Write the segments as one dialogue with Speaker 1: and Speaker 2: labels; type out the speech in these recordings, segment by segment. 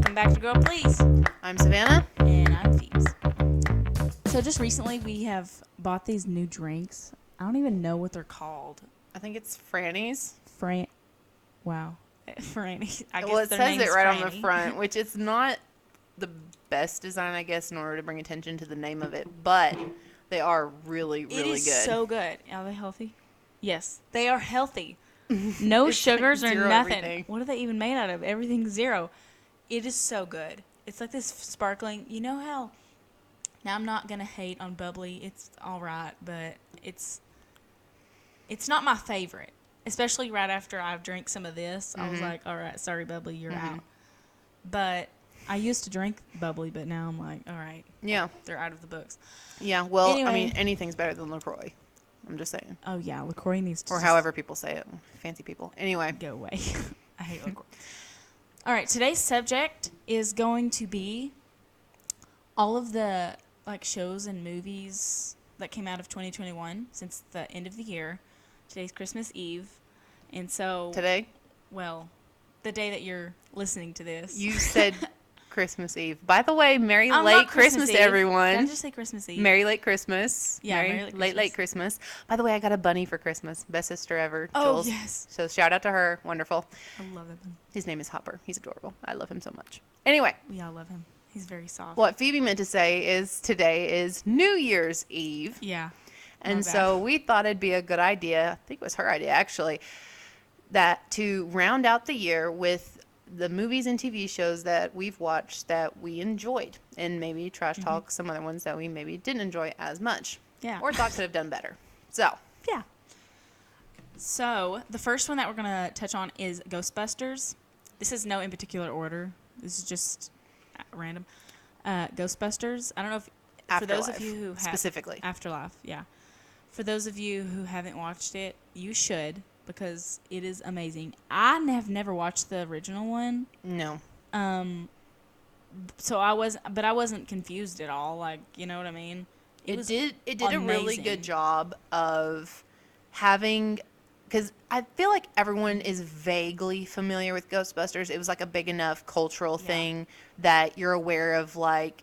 Speaker 1: Welcome back to Girl Please.
Speaker 2: I'm Savannah.
Speaker 1: And I'm Phoebes. So just recently we have bought these new drinks. I don't even know what they're called.
Speaker 2: I think it's Franny's.
Speaker 1: Wow. Franny. I guess
Speaker 2: Well, it
Speaker 1: their
Speaker 2: says
Speaker 1: name's
Speaker 2: it right
Speaker 1: Franny.
Speaker 2: on the front, which it's not the best design, I guess, in order to bring attention to the name of it. But they are really, really
Speaker 1: It is
Speaker 2: good.
Speaker 1: so good. Are they healthy? Yes. They are healthy. No
Speaker 2: It's
Speaker 1: sugars
Speaker 2: like
Speaker 1: or
Speaker 2: zero
Speaker 1: nothing.
Speaker 2: everything.
Speaker 1: What are they even made out of? Everything's zero. It is so good. It's like this sparkling. You know how... Now, I'm not going to hate on bubbly. It's all right, but it's not my favorite. Especially right after I've drank some of this. I was like, all right, sorry, bubbly, you're out. But I used to drink bubbly, but now I'm like, all right.
Speaker 2: Yeah.
Speaker 1: They're out of the books.
Speaker 2: Yeah, well,
Speaker 1: Anyway.
Speaker 2: I mean, anything's better than LaCroix. I'm just saying.
Speaker 1: Oh, yeah, LaCroix needs to
Speaker 2: Or
Speaker 1: just
Speaker 2: however people say it. Fancy people. Anyway.
Speaker 1: go away. I hate LaCroix. All right, today's subject is going to be all of the shows and movies that came out of 2021 since the end of the year. Today's Christmas Eve. And so...
Speaker 2: Today?
Speaker 1: Well, the day that you're listening to this.
Speaker 2: You said Christmas Eve. By the way, Merry
Speaker 1: I'm
Speaker 2: Late
Speaker 1: not
Speaker 2: Christmas,
Speaker 1: Eve.
Speaker 2: everyone.
Speaker 1: Did I just say Christmas Eve?
Speaker 2: Merry Late Christmas.
Speaker 1: Yeah, Merry
Speaker 2: Late Christmas. By the way, I got a bunny for Christmas. Best sister ever,
Speaker 1: Oh,
Speaker 2: Jules.
Speaker 1: yes.
Speaker 2: So shout out to her. Wonderful.
Speaker 1: I love him.
Speaker 2: His name is Hopper. He's adorable. I love him so much. Anyway,
Speaker 1: We all love him. He's very soft.
Speaker 2: what Phoebe meant to say is today is New Year's Eve.
Speaker 1: Yeah.
Speaker 2: And so we thought it'd be a good idea, I think it was her idea actually, that to round out the year with the movies and TV shows that we've watched that we enjoyed, and maybe trash talk some other ones that we maybe didn't enjoy as much.
Speaker 1: Yeah.
Speaker 2: Or thought could have done better. So,
Speaker 1: Yeah. So, the first one that we're going to touch on is Ghostbusters. This is no in particular order. This is just random. Ghostbusters. I don't know if... For those of
Speaker 2: Afterlife,
Speaker 1: you who have...
Speaker 2: specifically.
Speaker 1: Afterlife, yeah. For those of you who haven't watched it, you should, because it is amazing. I have never watched the original one.
Speaker 2: No.
Speaker 1: So I wasn't confused at all. Like, you know what I mean?
Speaker 2: It did a really
Speaker 1: amazing.
Speaker 2: good job of having, because I feel like everyone is vaguely familiar with Ghostbusters. It was like a big enough cultural thing that you're aware of, like,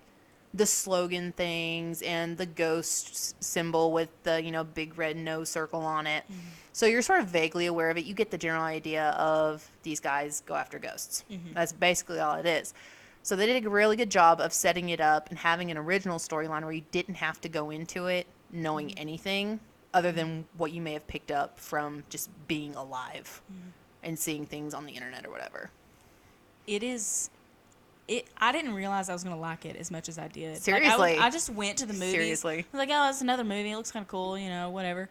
Speaker 2: the slogan things and the ghost symbol with the, big red no circle on it. Mm-hmm. So you're sort of vaguely aware of it. You get the general idea of these guys go after ghosts. Mm-hmm. That's basically all it is. So they did a really good job of setting it up and having an original storyline where you didn't have to go into it knowing anything other than what you may have picked up from just being alive and seeing things on the internet or whatever.
Speaker 1: I didn't realize I was going to like it as much as I did.
Speaker 2: Seriously.
Speaker 1: I just went to the movies.
Speaker 2: Seriously.
Speaker 1: I was like, oh, it's another movie. It looks kind of cool, whatever.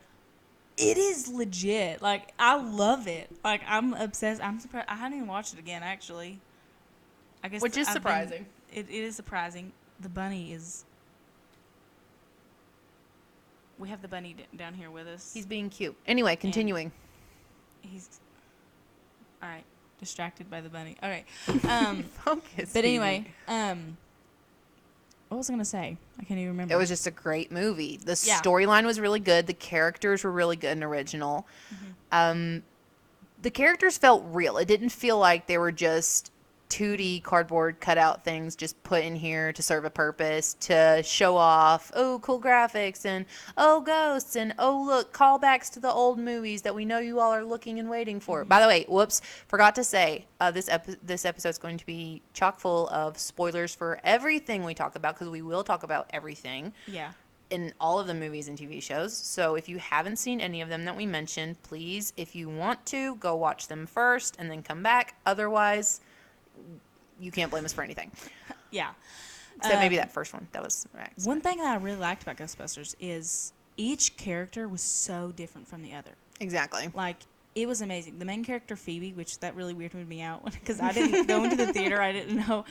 Speaker 1: It is legit. Like, I love it. Like, I'm obsessed. I'm surprised. I haven't even watched it again, actually. I guess
Speaker 2: Which is surprising.
Speaker 1: It is surprising. The bunny is... We have the bunny down here with us.
Speaker 2: He's being cute. Anyway, continuing.
Speaker 1: He's... All right. Distracted by the bunny. All right.
Speaker 2: Focus.
Speaker 1: But anyway, what was I going to say? I can't even remember.
Speaker 2: It was just a great movie. The storyline was really good. The characters were really good and original. Mm-hmm. The characters felt real. It didn't feel like they were just 2D cardboard cutout things just put in here to serve a purpose, to show off, oh, cool graphics, and oh, ghosts, and oh, look, callbacks to the old movies that we know you all are looking and waiting for. Mm-hmm. By the way, whoops, forgot to say, this episode is going to be chock full of spoilers for everything we talk about, because we will talk about everything.
Speaker 1: Yeah.
Speaker 2: In all of the movies and TV shows. So if you haven't seen any of them that we mentioned, please, if you want to, go watch them first and then come back. Otherwise, you can't blame us for anything.
Speaker 1: Yeah.
Speaker 2: Except maybe that first one. That was
Speaker 1: one thing that I really liked about Ghostbusters is each character was so different from the other.
Speaker 2: Exactly.
Speaker 1: Like, it was amazing. The main character, Phoebe, which that really weirded me out because I didn't go into the theater. I didn't know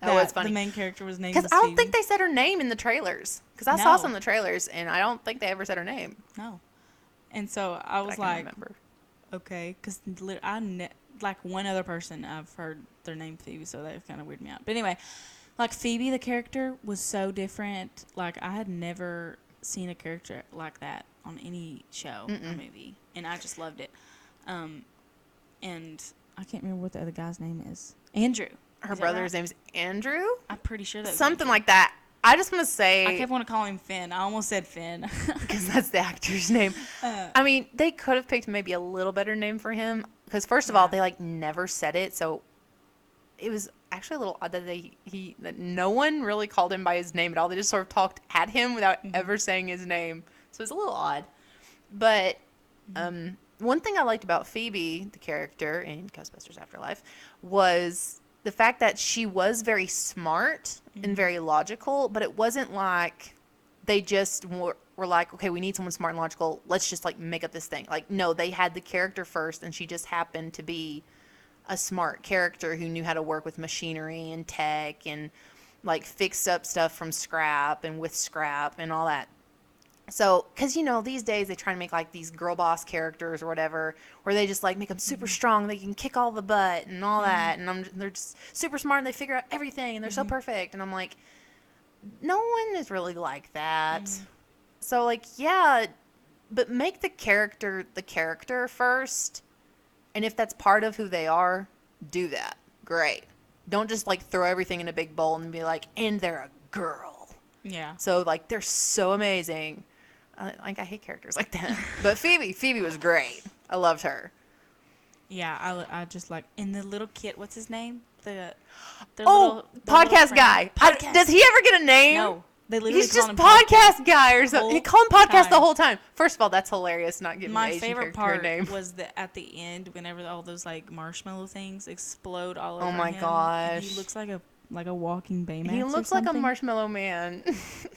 Speaker 1: that the main character was named Phoebe.
Speaker 2: Because I don't think they said her name in the trailers. Because I saw some of the trailers, and I don't think they ever said her name.
Speaker 1: No. And so I was okay. Because like one other person, I've heard their name Phoebe, so that kind of weirded me out. But anyway, like Phoebe, the character, was so different. Like, I had never seen a character like that on any show or movie, and I just loved it. And I can't remember what the other guy's name is. Andrew.
Speaker 2: her
Speaker 1: Is that
Speaker 2: brother's
Speaker 1: right?
Speaker 2: name's Andrew?
Speaker 1: I'm pretty sure that's
Speaker 2: Something like that. I just want to
Speaker 1: I
Speaker 2: say,
Speaker 1: kept wanting to call him Finn. I almost said Finn.
Speaker 2: because that's the actor's name. I mean, they could have picked maybe a little better name for him. Because first of all,
Speaker 1: Yeah.
Speaker 2: they like never said it, so it was actually a little odd that that no one really called him by his name at all. They just sort of talked at him without ever saying his name. So it's a little odd. But one thing I liked about Phoebe, the character in Ghostbusters Afterlife, was the fact that she was very smart and very logical, but it wasn't like they just were like, okay, we need someone smart and logical. Let's just like make up this thing. Like, no, they had the character first, and she just happened to be a smart character who knew how to work with machinery and tech and like fix up stuff from scrap and with scrap and all that. So, because, these days they try to make like these girl boss characters or whatever, where they just like make them super strong, they can kick all the butt and all that, and they're just super smart and they figure out everything and they're so perfect. And I'm like, no one is really like that. So, like, yeah, but make the character first. And if that's part of who they are, do that. Great. Don't just like throw everything in a big bowl and be like, and they're a girl.
Speaker 1: Yeah.
Speaker 2: So like they're so amazing. I hate characters like that. But Phoebe was great. I loved her.
Speaker 1: Yeah, I just like, and the little kid, what's his name? The
Speaker 2: Podcast
Speaker 1: little
Speaker 2: guy.
Speaker 1: Podcast.
Speaker 2: Does he ever get a name?
Speaker 1: No, they literally
Speaker 2: He's
Speaker 1: call
Speaker 2: just
Speaker 1: him
Speaker 2: podcast guy or something. He call him podcast the
Speaker 1: time.
Speaker 2: whole time. First of all, that's hilarious. Not giving
Speaker 1: My
Speaker 2: the Asian
Speaker 1: favorite
Speaker 2: character a
Speaker 1: part
Speaker 2: name.
Speaker 1: was that at the end, whenever all those like marshmallow things explode all over
Speaker 2: Oh my
Speaker 1: him,
Speaker 2: gosh.
Speaker 1: and he looks like a walking Baymax.
Speaker 2: He
Speaker 1: or
Speaker 2: looks like a
Speaker 1: something.
Speaker 2: marshmallow man.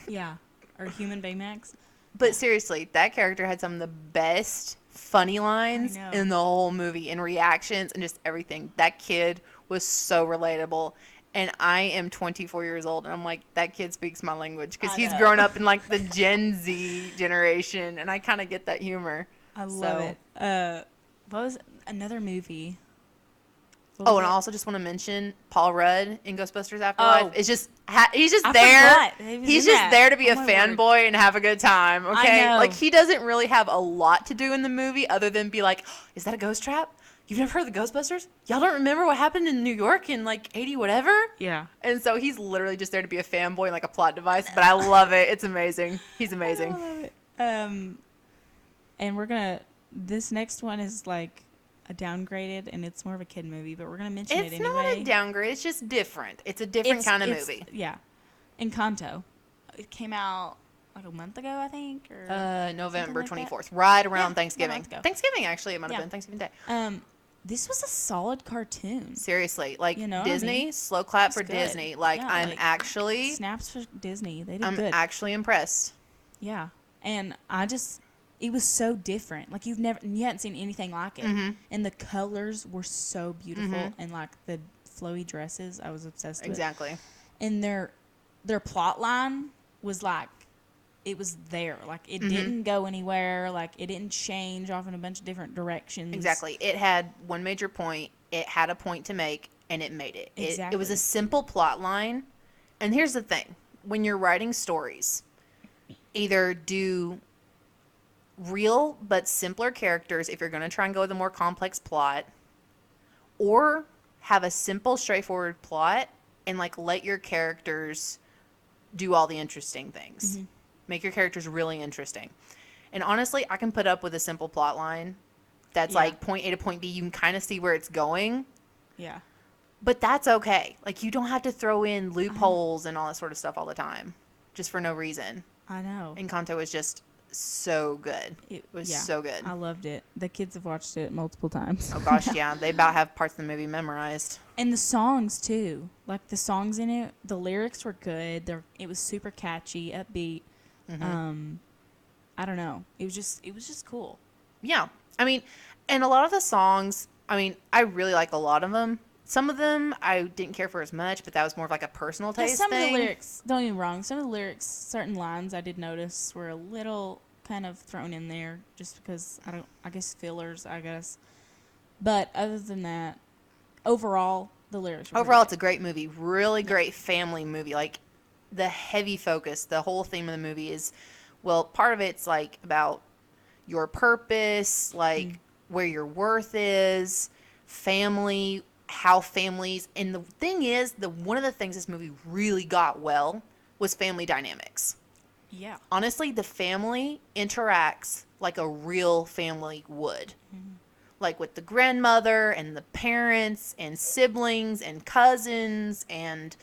Speaker 1: Yeah, or human Baymax.
Speaker 2: But seriously, that character had some of the best funny lines
Speaker 1: I know.
Speaker 2: in the whole movie and reactions and just everything. That kid was so relatable. And I am 24 years old, and I'm like, that kid speaks my language because
Speaker 1: I
Speaker 2: he's
Speaker 1: know.
Speaker 2: grown up in like the Gen Z generation, and I kind of get that humor.
Speaker 1: I love it. What was another movie? What
Speaker 2: Oh,
Speaker 1: was
Speaker 2: and I
Speaker 1: it?
Speaker 2: also just want to mention Paul Rudd in Ghostbusters Afterlife.
Speaker 1: Oh.
Speaker 2: It's just he's just
Speaker 1: I
Speaker 2: there.
Speaker 1: forgot. He was
Speaker 2: He's
Speaker 1: in
Speaker 2: just
Speaker 1: that.
Speaker 2: there to be
Speaker 1: Oh
Speaker 2: a
Speaker 1: my
Speaker 2: fanboy and have a good time. Okay,
Speaker 1: know.
Speaker 2: like he doesn't really have a lot to do in the movie other than be like, oh, "Is that a ghost trap? You've never heard of the Ghostbusters? Y'all don't remember what happened in New York in like 80 whatever?"
Speaker 1: Yeah.
Speaker 2: And so he's literally just there to be a fanboy and like a plot device. But I love it. It's amazing. He's amazing.
Speaker 1: I love it. And this next one is like a downgraded, and it's more of a kid movie, but we're gonna mention it
Speaker 2: It's
Speaker 1: anyway.
Speaker 2: not a downgrade. It's just different. It's a different kind of movie.
Speaker 1: Yeah. Encanto. It came out like a month ago, I think. Or
Speaker 2: November
Speaker 1: something like that.
Speaker 2: 24th, right around
Speaker 1: Yeah, about a
Speaker 2: Thanksgiving.
Speaker 1: month ago.
Speaker 2: Thanksgiving, actually, it might have
Speaker 1: Yeah.
Speaker 2: been Thanksgiving Day.
Speaker 1: This was a solid cartoon.
Speaker 2: Seriously, like
Speaker 1: You know what I
Speaker 2: Disney,
Speaker 1: mean?
Speaker 2: slow clap
Speaker 1: It's
Speaker 2: for
Speaker 1: good.
Speaker 2: Disney. Like
Speaker 1: Yeah,
Speaker 2: I'm
Speaker 1: like,
Speaker 2: actually,
Speaker 1: Snaps for Disney. They did
Speaker 2: I'm
Speaker 1: good.
Speaker 2: actually impressed.
Speaker 1: Yeah. And it was so different. Like you hadn't seen anything like it.
Speaker 2: Mm-hmm.
Speaker 1: And the colors were so beautiful, and like the flowy dresses, I was obsessed with.
Speaker 2: Exactly.
Speaker 1: And their plot line was like, it was there. Like it didn't go anywhere. Like it didn't change off in a bunch of different directions.
Speaker 2: Exactly. It had one major point. It had a point to make, and it made it. It was
Speaker 1: Exactly.
Speaker 2: a simple plot line. And here's the thing: when you're writing stories, either do real but simpler characters if you're going to try and go with a more complex plot, or have a simple, straightforward plot and like let your characters do all the interesting things. Make your characters really interesting. And honestly, I can put up with a simple plot line that's
Speaker 1: Yeah.
Speaker 2: like point A to point B. You can kind of see where it's going,
Speaker 1: Yeah.
Speaker 2: but that's okay. Like you don't have to throw in loopholes and all that sort of stuff all the time just for no reason.
Speaker 1: I know.
Speaker 2: Encanto was just so good. It was so good.
Speaker 1: I loved it. The kids have watched it multiple times.
Speaker 2: Oh gosh, yeah. They about have parts of the movie memorized.
Speaker 1: And the songs too. Like the songs in it, the lyrics were good. It was super catchy, upbeat. I don't know. It was just cool.
Speaker 2: Yeah. I mean, and a lot of the songs, I mean, I really like a lot of them. Some of them I didn't care for as much, but that was more of like a personal taste
Speaker 1: Some
Speaker 2: thing.
Speaker 1: of the lyrics, don't get me wrong, some of the lyrics, certain lines I did notice were a little kind of thrown in there just because I guess fillers, I guess. But other than that, overall, the lyrics were
Speaker 2: Overall,
Speaker 1: really
Speaker 2: it's a great movie. Really great family movie. Like, the heavy focus, the whole theme of the movie is, well, part of it's like about your purpose, like where your worth is, family, how families, and the thing is, one of the things this movie really got well was family dynamics.
Speaker 1: Yeah.
Speaker 2: Honestly, the family interacts like a real family would.
Speaker 1: Mm-hmm.
Speaker 2: Like with the grandmother and the parents and siblings and cousins and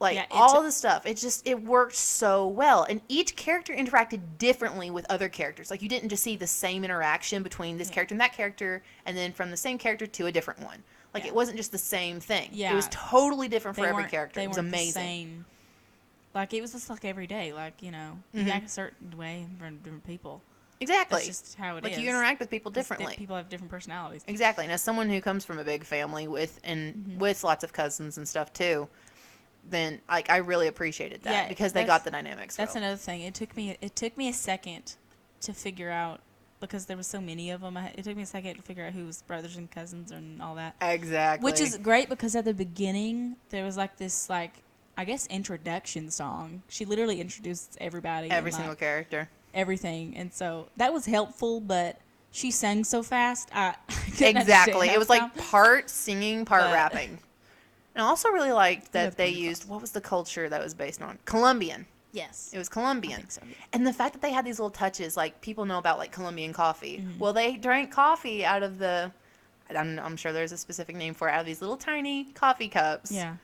Speaker 2: like all the stuff. It worked so well. And each character interacted differently with other characters. Like you didn't just see the same interaction between this character and that character and then from the same character to a different one. Like it wasn't just the same thing.
Speaker 1: Yeah.
Speaker 2: It was totally different for every character.
Speaker 1: They
Speaker 2: It was
Speaker 1: weren't
Speaker 2: amazing.
Speaker 1: the same. Like it was just like every day. Like, you know, you act a certain way from different people.
Speaker 2: Exactly.
Speaker 1: That's just how it is.
Speaker 2: Like you interact with people differently.
Speaker 1: People have different personalities.
Speaker 2: Exactly. And as someone who comes from a big family with lots of cousins and stuff too, then like I really appreciated that because they got the dynamics.
Speaker 1: That's another thing. It took me a second to figure out because there was so many of them. It took me a second to figure out who was brothers and cousins and all that.
Speaker 2: Exactly.
Speaker 1: Which is great because at the beginning there was like this like I guess introduction song. She literally introduced everybody.
Speaker 2: Every single character.
Speaker 1: Everything. And so that was helpful, but she sang so fast. I
Speaker 2: exactly. It was like part singing, part rapping. And I also really liked that they used, what was the culture that was based on? Colombian.
Speaker 1: Yes.
Speaker 2: It was Colombian.
Speaker 1: I think so, yeah.
Speaker 2: And the fact that they had these little touches, like people know about like Colombian coffee.
Speaker 1: Mm-hmm.
Speaker 2: Well, they drank coffee out of I'm sure there's a specific name for it, out of these little tiny coffee cups.
Speaker 1: Yeah.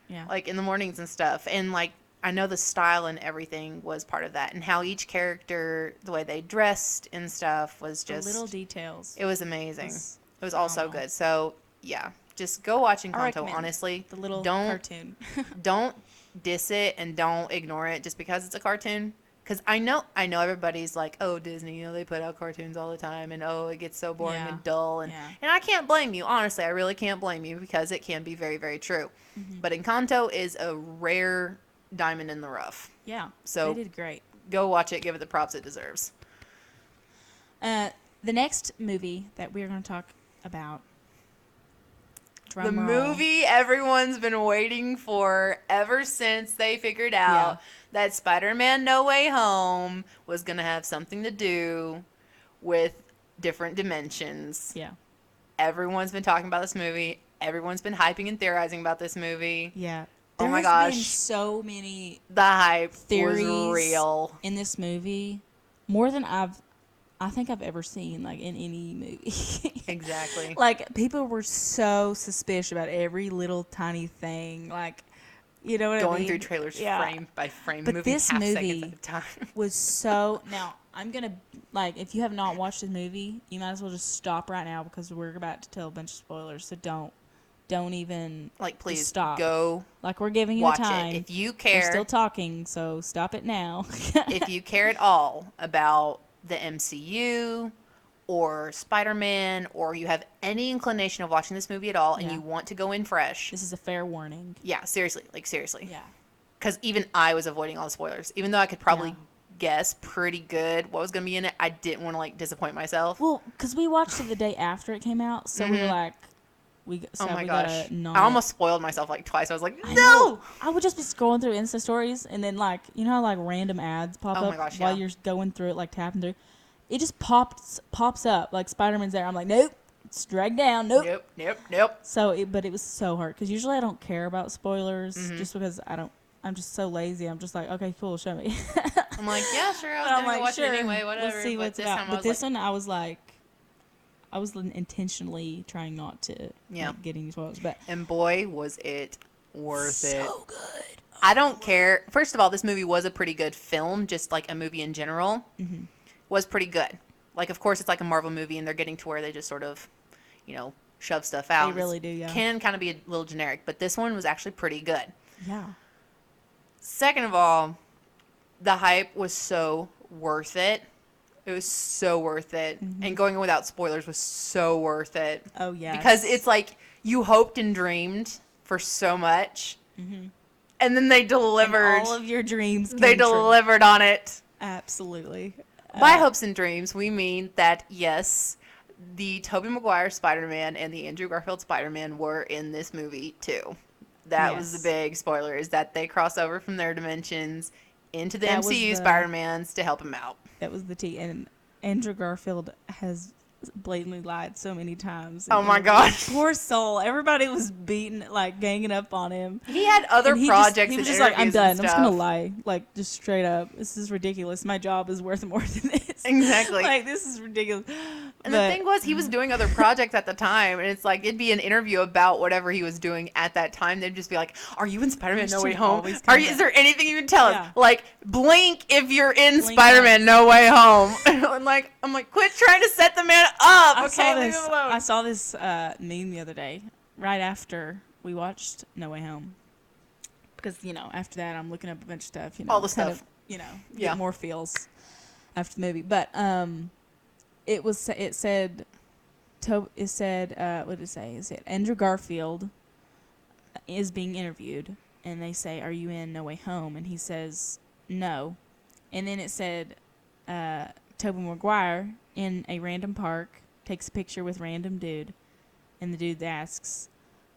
Speaker 1: Yeah.
Speaker 2: Like in the mornings and stuff. And like, I know the style and everything was part of that. And how each character, the way they dressed and stuff was just.
Speaker 1: The little details.
Speaker 2: It was amazing. It was all so good. So, yeah. Just go watch Encanto, honestly.
Speaker 1: The little cartoon.
Speaker 2: Don't diss it and don't ignore it just because it's a cartoon. Because I know everybody's like, oh, Disney, you know, they put out cartoons all the time. And, oh, it gets so boring and dull. And I can't blame you. Honestly, I really can't blame you because it can be very, very true. Mm-hmm. But Encanto is a rare diamond in the rough.
Speaker 1: Yeah.
Speaker 2: So
Speaker 1: they did great.
Speaker 2: Go watch it. Give it the props it deserves.
Speaker 1: The next movie that we're going to talk about.
Speaker 2: The movie everyone's been waiting for ever since they figured out that Spider-Man No Way Home was going to have something to do with different dimensions.
Speaker 1: Yeah.
Speaker 2: Everyone's been talking about this movie. Everyone's been hyping and theorizing about this movie.
Speaker 1: Yeah.
Speaker 2: Oh my gosh.
Speaker 1: Been so many
Speaker 2: the hype
Speaker 1: theories
Speaker 2: was real
Speaker 1: in this movie. More than I think I've ever seen, like, in any movie.
Speaker 2: Exactly.
Speaker 1: Like, people were so suspicious about every little tiny thing. Like, you know what I mean?
Speaker 2: Going through trailers frame by frame,
Speaker 1: but
Speaker 2: moving
Speaker 1: this
Speaker 2: half
Speaker 1: movie
Speaker 2: seconds at a time.
Speaker 1: was so... Now, I'm going to... Like, if you have not watched this movie, you might as well just stop right now because we're about to tell a bunch of spoilers. So don't even...
Speaker 2: Like, please,
Speaker 1: stop.
Speaker 2: go
Speaker 1: like, we're giving you
Speaker 2: watch
Speaker 1: time.
Speaker 2: it. If you care...
Speaker 1: We're still talking, so stop it now.
Speaker 2: If you care at all about the MCU or Spider-Man, or you have any inclination of watching this movie at all and you want to go in fresh.
Speaker 1: This is a fair warning.
Speaker 2: Yeah, seriously. Like, seriously.
Speaker 1: Yeah.
Speaker 2: Because even I was avoiding all the spoilers. Even though I could probably guess pretty good what was going to be in it, I didn't want to, like, disappoint myself.
Speaker 1: Well, because we watched it the day after it came out, so we were like...
Speaker 2: oh my gosh. I almost spoiled myself like twice. I was like, no!
Speaker 1: I would just be scrolling through Insta stories and then like, you know how like random ads pop up while you're going through it, like tapping through? It just pops up like Spider-Man's there. I'm like, nope, it's dragged down. Nope.
Speaker 2: Nope.
Speaker 1: So, but it was so hard because usually I don't care about spoilers just because I'm just so lazy. I'm just like, okay, cool, show me.
Speaker 2: I'm like, yeah, sure. I was going to watch it anyway, whatever.
Speaker 1: Let's see what's about. But this one, I was like, I was intentionally trying not to like, get any spoilers.
Speaker 2: And boy, was it worth it.
Speaker 1: So good.
Speaker 2: I don't care. First of all, this movie was a pretty good film, just like a movie in general. Mm-hmm. Was pretty good. Like, of course, it's like a Marvel movie, and they're getting to where they just sort of, you know, shove stuff out.
Speaker 1: They really do, yeah.
Speaker 2: Can kind of be a little generic, but this one was actually pretty good.
Speaker 1: Yeah.
Speaker 2: Second of all, the hype was so worth it. It was so worth it. Mm-hmm. And going in without spoilers was so worth it.
Speaker 1: Oh, yeah.
Speaker 2: Because it's like you hoped and dreamed for so much. Mm-hmm. And then they delivered.
Speaker 1: And all of your dreams
Speaker 2: They delivered
Speaker 1: true.
Speaker 2: On it.
Speaker 1: Absolutely.
Speaker 2: By hopes and dreams, we mean that, yes, the Tobey Maguire Spider-Man and the Andrew Garfield Spider-Man were in this movie, too. That was the big spoiler, is that they cross over from their dimensions into the MCU Spider-Mans to help him out.
Speaker 1: That was the T. And Andrew Garfield has blatantly lied so many times.
Speaker 2: Oh my gosh.
Speaker 1: Poor soul. Everybody was beating, like, ganging up on him.
Speaker 2: He had other projects
Speaker 1: He was
Speaker 2: and
Speaker 1: just like, I'm
Speaker 2: interviews
Speaker 1: done.
Speaker 2: and
Speaker 1: I'm just going to
Speaker 2: stuff.
Speaker 1: lie. Like, just straight up. This is ridiculous. My job is worth more than this.
Speaker 2: Exactly.
Speaker 1: Like, this is ridiculous.
Speaker 2: And the thing was, he was doing other projects at the time, and it's like, it'd be an interview about whatever he was doing at that time. They'd just be like, are you in Spider-Man No Way Home? Is there anything you can tell us? Like, blink if you're in Spider-Man No Way Home. I'm like, quit trying to set the man up, okay? Leave him alone.
Speaker 1: I saw this meme the other day, right after we watched No Way Home. Because, after that, I'm looking up a bunch of stuff,
Speaker 2: all the stuff.
Speaker 1: Get more feels after the movie. But, it said, what did it say? It said, Andrew Garfield is being interviewed, and they say, are you in No Way Home? And he says, no. And then it said, Tobey Maguire in a random park takes a picture with random dude, and the dude asks,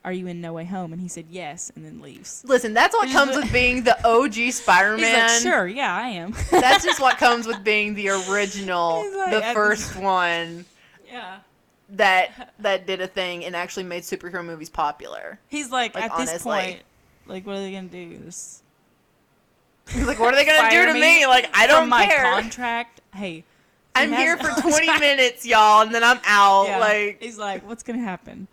Speaker 1: are you in No Way Home? And he said, yes, and then leaves.
Speaker 2: Listen, that's what comes with being the OG Spider-Man.
Speaker 1: He's like, sure, yeah, I am.
Speaker 2: That's just what comes with being the original, the first one.
Speaker 1: Yeah.
Speaker 2: That did a thing and actually made superhero movies popular.
Speaker 1: He's like at honestly, this point, like, what are they going to do?
Speaker 2: He's like, what are they going to do to me? Like, I don't care.
Speaker 1: My contract, hey.
Speaker 2: I'm here for 20 minutes, y'all, and then I'm out.
Speaker 1: Yeah.
Speaker 2: Like,
Speaker 1: he's like, what's going to happen?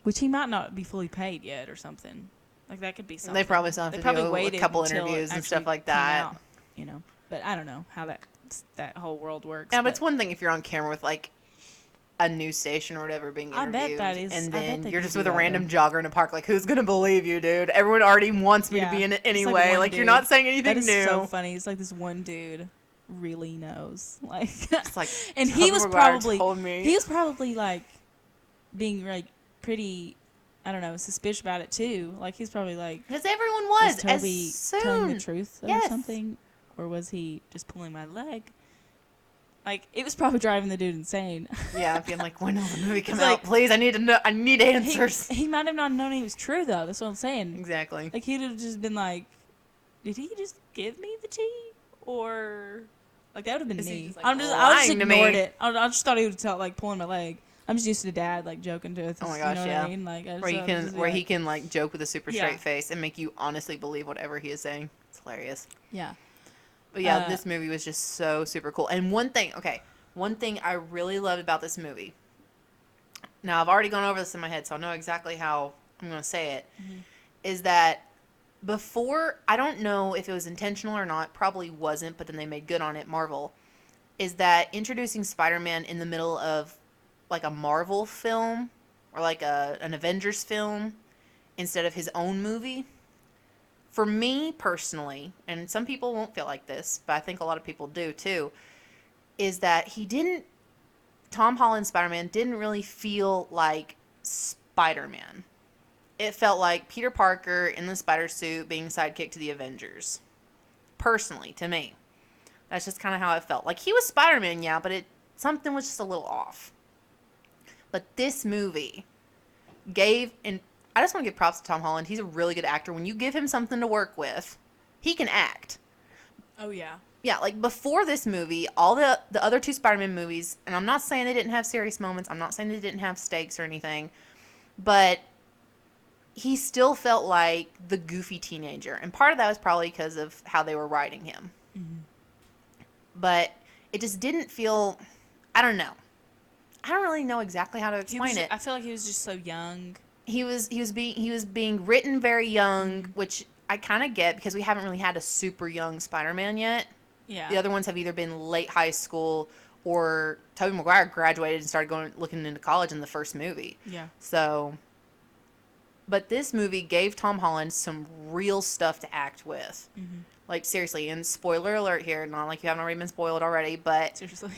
Speaker 1: Which he might not be fully paid yet or something. Like, that could be something.
Speaker 2: They probably still have to do a couple interviews and stuff like that.
Speaker 1: Out, But I don't know how that whole world works.
Speaker 2: Yeah, but it's one thing if you're on camera with, like, a news station or whatever being interviewed.
Speaker 1: I bet that is.
Speaker 2: And then you're just with a random jogger in a park. Like, who's going to believe you, dude? Everyone already wants me to be in it anyway. Like, you're not saying anything new.
Speaker 1: That is so funny. It's like this one dude really knows. Like,
Speaker 2: it's like,
Speaker 1: and he was probably like being like pretty, I don't know, suspicious about it too. Like, he's probably like,
Speaker 2: because everyone was
Speaker 1: Toby telling the truth or something, or was he just pulling my leg? Like, it was probably driving the dude insane.
Speaker 2: Yeah, being like, when will the movie come out? Please, I need to know. I need answers.
Speaker 1: He might have not known he was true though. That's what I'm saying.
Speaker 2: Exactly.
Speaker 1: Like, he'd have just been like, did he just give me the tea? Or, like, that would have been me. Like, I just ignored it. I just thought he would tell, like, pulling my leg. I'm just used to Dad, like, joking to us.
Speaker 2: Oh my gosh,
Speaker 1: you know
Speaker 2: yeah.
Speaker 1: what I mean? Like,
Speaker 2: where he can like joke with a super straight face and make you honestly believe whatever he is saying. It's hilarious.
Speaker 1: Yeah.
Speaker 2: But yeah, this movie was just so super cool. And one thing I really loved about this movie. Now, I've already gone over this in my head, so I know exactly how I'm going to say it. Mm-hmm. Is that before, I don't know if it was intentional or not, probably wasn't, but then they made good on it, Marvel, is that introducing Spider-Man in the middle of like a Marvel film or like an Avengers film instead of his own movie. For me personally, and some people won't feel like this, but I think a lot of people do too, is that Tom Holland's Spider-Man didn't really feel like Spider-Man. It felt like Peter Parker in the spider suit being sidekick to the Avengers. Personally, to me. That's just kind of how it felt. Like, he was Spider-Man, yeah, but something was just a little off. But this movie and I just want to give props to Tom Holland. He's a really good actor. When you give him something to work with, he can act.
Speaker 1: Oh, yeah.
Speaker 2: Yeah, like, before this movie, all the other two Spider-Man movies, and I'm not saying they didn't have serious moments. I'm not saying they didn't have stakes or anything. But he still felt like the goofy teenager. And part of that was probably because of how they were writing him. Mm-hmm. But it just didn't feel, I don't know. I don't really know exactly how to explain it.
Speaker 1: I feel like he was just so young.
Speaker 2: He was being written very young, which I kind of get because we haven't really had a super young Spider-Man yet.
Speaker 1: Yeah.
Speaker 2: The other ones have either been late high school or Tobey Maguire graduated and started looking into college in the first movie.
Speaker 1: Yeah.
Speaker 2: So, but this movie gave Tom Holland some real stuff to act with. Mm-hmm. Like, seriously, and spoiler alert here, not like you haven't already been spoiled already, but
Speaker 1: seriously,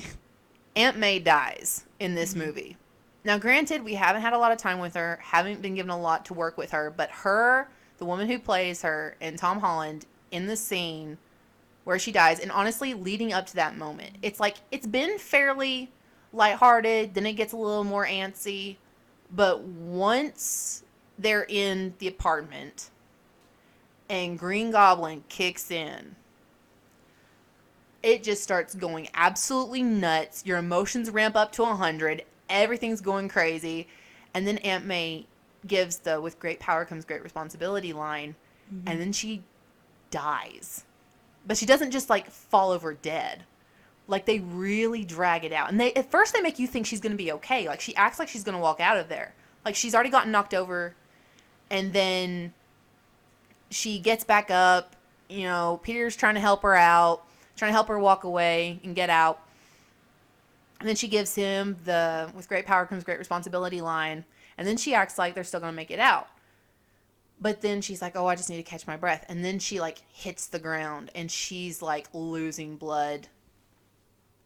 Speaker 2: Aunt May dies in this movie. Now, granted, we haven't had a lot of time with her, haven't been given a lot to work with her, but her, the woman who plays her, and Tom Holland in the scene where she dies, and honestly, leading up to that moment, it's like, it's been fairly lighthearted, then it gets a little more antsy, but once they're in the apartment and Green Goblin kicks in, it just starts going absolutely nuts. Your emotions ramp up to 100. Everything's going crazy. And then Aunt May gives the "with great power comes great responsibility" line, and then she dies. But she doesn't just like fall over dead. Like, they really drag it out. And they at first they make you think she's going to be okay. Like, she acts like she's going to walk out of there. Like, she's already gotten knocked over. And then she gets back up. You know, Peter's trying to help her out. Trying to help her walk away and get out. And then she gives him the "with great power comes great responsibility" line. And then she acts like they're still going to make it out. But then she's like, "Oh, I just need to catch my breath." And then she, like, hits the ground. And she's, like, losing blood.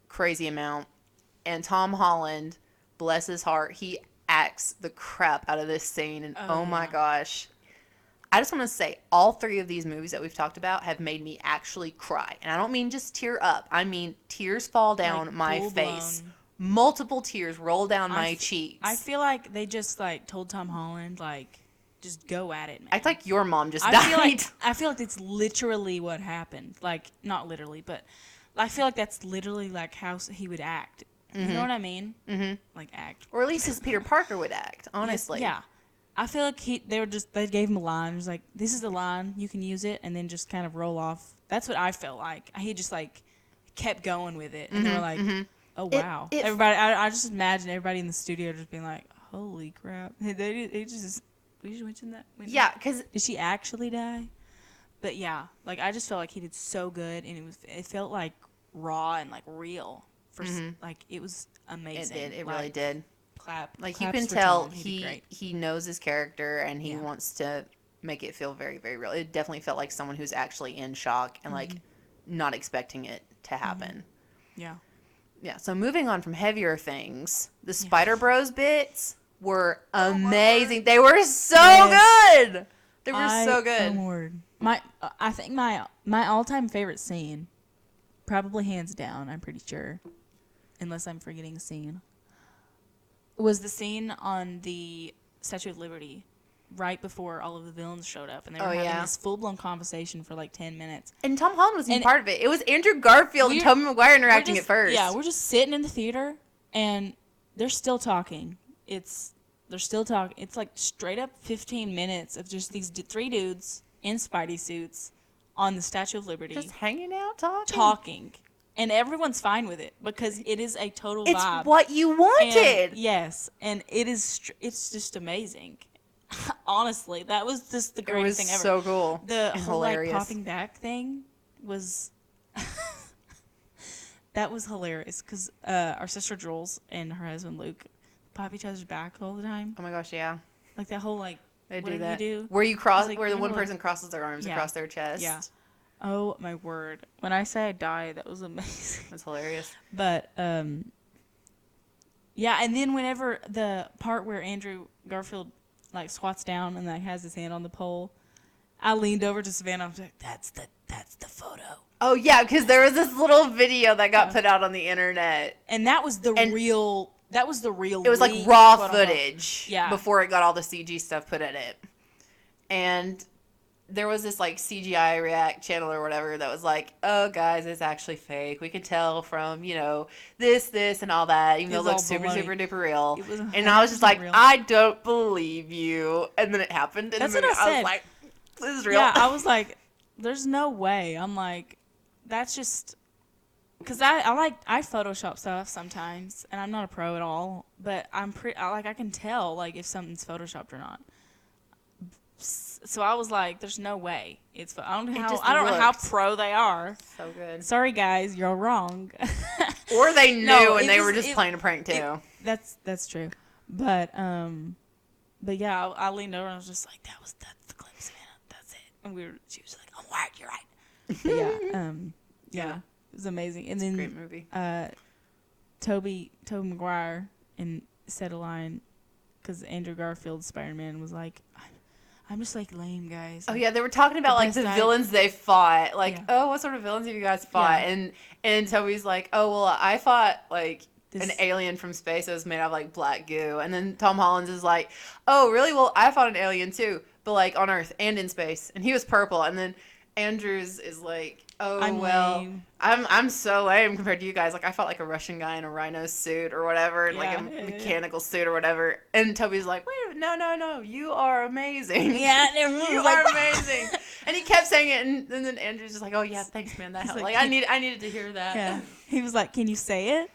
Speaker 2: Crazy amount. And Tom Holland, bless his heart, he acts the crap out of this scene. And oh my gosh. I just want to say, all three of these movies that we've talked about have made me actually cry. And I don't mean just tear up. I mean tears fall down
Speaker 1: Like,
Speaker 2: my
Speaker 1: full
Speaker 2: face.
Speaker 1: blown.
Speaker 2: Multiple tears roll down my cheeks.
Speaker 1: I feel like they just, like, told Tom Holland, like, just go at it, man.
Speaker 2: Act like your mom just died.
Speaker 1: I feel like it's literally what happened. Like, not literally, but I feel like that's literally, like, how he would act. You know what I mean? Mm-hmm. Like, act.
Speaker 2: Or at least as Peter Parker would act, honestly.
Speaker 1: Yeah. I feel like they gave him a line. It was like, this is the line, you can use it, and then just kind of roll off. That's what I felt like. He just, like, kept going with it. And they were like, oh, wow. Everybody, I just imagine everybody in the studio just being like, holy crap. They just mention that?
Speaker 2: Yeah, because...
Speaker 1: Did she actually die? But yeah, like, I just felt like he did so good, and it felt, like, raw and, like, real. Like, it was amazing.
Speaker 2: It did. It
Speaker 1: like,
Speaker 2: really did.
Speaker 1: Like,
Speaker 2: you can tell he knows his character, and he wants to make it feel very, very real. It definitely felt like someone who's actually in shock and like not expecting it to happen. Yeah. So moving on from heavier things, the Spider Bros bits were amazing. They were so good. They were so good.
Speaker 1: I think my all-time favorite scene, probably hands down, I'm pretty sure, unless I'm forgetting a scene, was the scene on the Statue of Liberty right before all of the villains showed up. And they were having this full-blown conversation for like 10 minutes.
Speaker 2: And Tom Holland was in part of it. It was Andrew Garfield and Tobey Maguire interacting at first.
Speaker 1: Yeah, we're just sitting in the theater, and they're still talking. They're still talking. It's like straight up 15 minutes of just these three dudes in Spidey suits on the Statue of Liberty.
Speaker 2: Just hanging out,
Speaker 1: talking. And everyone's fine with it because it is a total vibe.
Speaker 2: It's what you wanted.
Speaker 1: And, yes, and it's just amazing. Honestly, that was just the greatest thing ever.
Speaker 2: It was so cool.
Speaker 1: The whole like popping back thing was that was hilarious because our sister Jules and her husband Luke pop each other's back all the time.
Speaker 2: Oh my gosh, yeah.
Speaker 1: Like that whole like
Speaker 2: they
Speaker 1: what
Speaker 2: do that.
Speaker 1: You do?
Speaker 2: Where you cross, like, where the one person crosses their arms across their chest.
Speaker 1: Yeah. Oh my word! When I say I died, that was amazing.
Speaker 2: That's hilarious.
Speaker 1: But yeah, and then whenever the part where Andrew Garfield like squats down and like has his hand on the pole, I leaned over to Savannah. I was like, "That's the photo."
Speaker 2: Oh yeah, because there was this little video that got put out on the internet,
Speaker 1: and that was the real. That was the real.
Speaker 2: It was like raw footage. Yeah. Before it got all the CG stuff put in it, and there was this like CGI React channel or whatever that was like, "Oh guys, it's actually fake. We could tell from this, and all that, even though it looks super duper real." And I was just like, real. I don't believe you. And then it happened. And
Speaker 1: that's what I said.
Speaker 2: I was like, this is real.
Speaker 1: Yeah, I was like, there's no way. I'm like, that's just because I Photoshop stuff sometimes, and I'm not a pro at all, but I can tell like if something's Photoshopped or not. So I was like, "There's no way it's." I don't know how pro they are.
Speaker 2: So good.
Speaker 1: Sorry, guys, you're wrong.
Speaker 2: Or they knew and they were just playing a prank too.
Speaker 1: That's true, but yeah, I leaned over and I was just like, "That's the clip, Savannah. That's it." And she was like, "I'm right, you're right." But yeah, it was amazing. And then
Speaker 2: great movie.
Speaker 1: Tobey Maguire said a line because Andrew Garfield's Spider-Man was like, I'm just like lame, guys.
Speaker 2: Oh yeah, they were talking about like the villains they fought. Like, oh, what sort of villains have you guys fought? Yeah. And Toby's like, oh well, I fought like an alien from space that was made out of like black goo. And then Tom Holland is like, oh really? Well, I fought an alien too, but like on Earth and in space, and he was purple. And then Andrews is like, oh,
Speaker 1: I'm
Speaker 2: well,
Speaker 1: lame.
Speaker 2: I'm so lame compared to you guys. Like, I felt like a Russian guy in a rhino suit or whatever, and like
Speaker 1: Yeah,
Speaker 2: a
Speaker 1: yeah, yeah.
Speaker 2: mechanical suit or whatever. And Toby's like, wait, no, you are amazing.
Speaker 1: Yeah, and everyone
Speaker 2: You
Speaker 1: was like,
Speaker 2: are amazing. And he kept saying it, and then Andrew's just like, oh yeah, thanks, man, that
Speaker 1: He's
Speaker 2: helped.
Speaker 1: like,
Speaker 2: Like, I needed to hear that.
Speaker 1: Yeah. He was like, can you say it?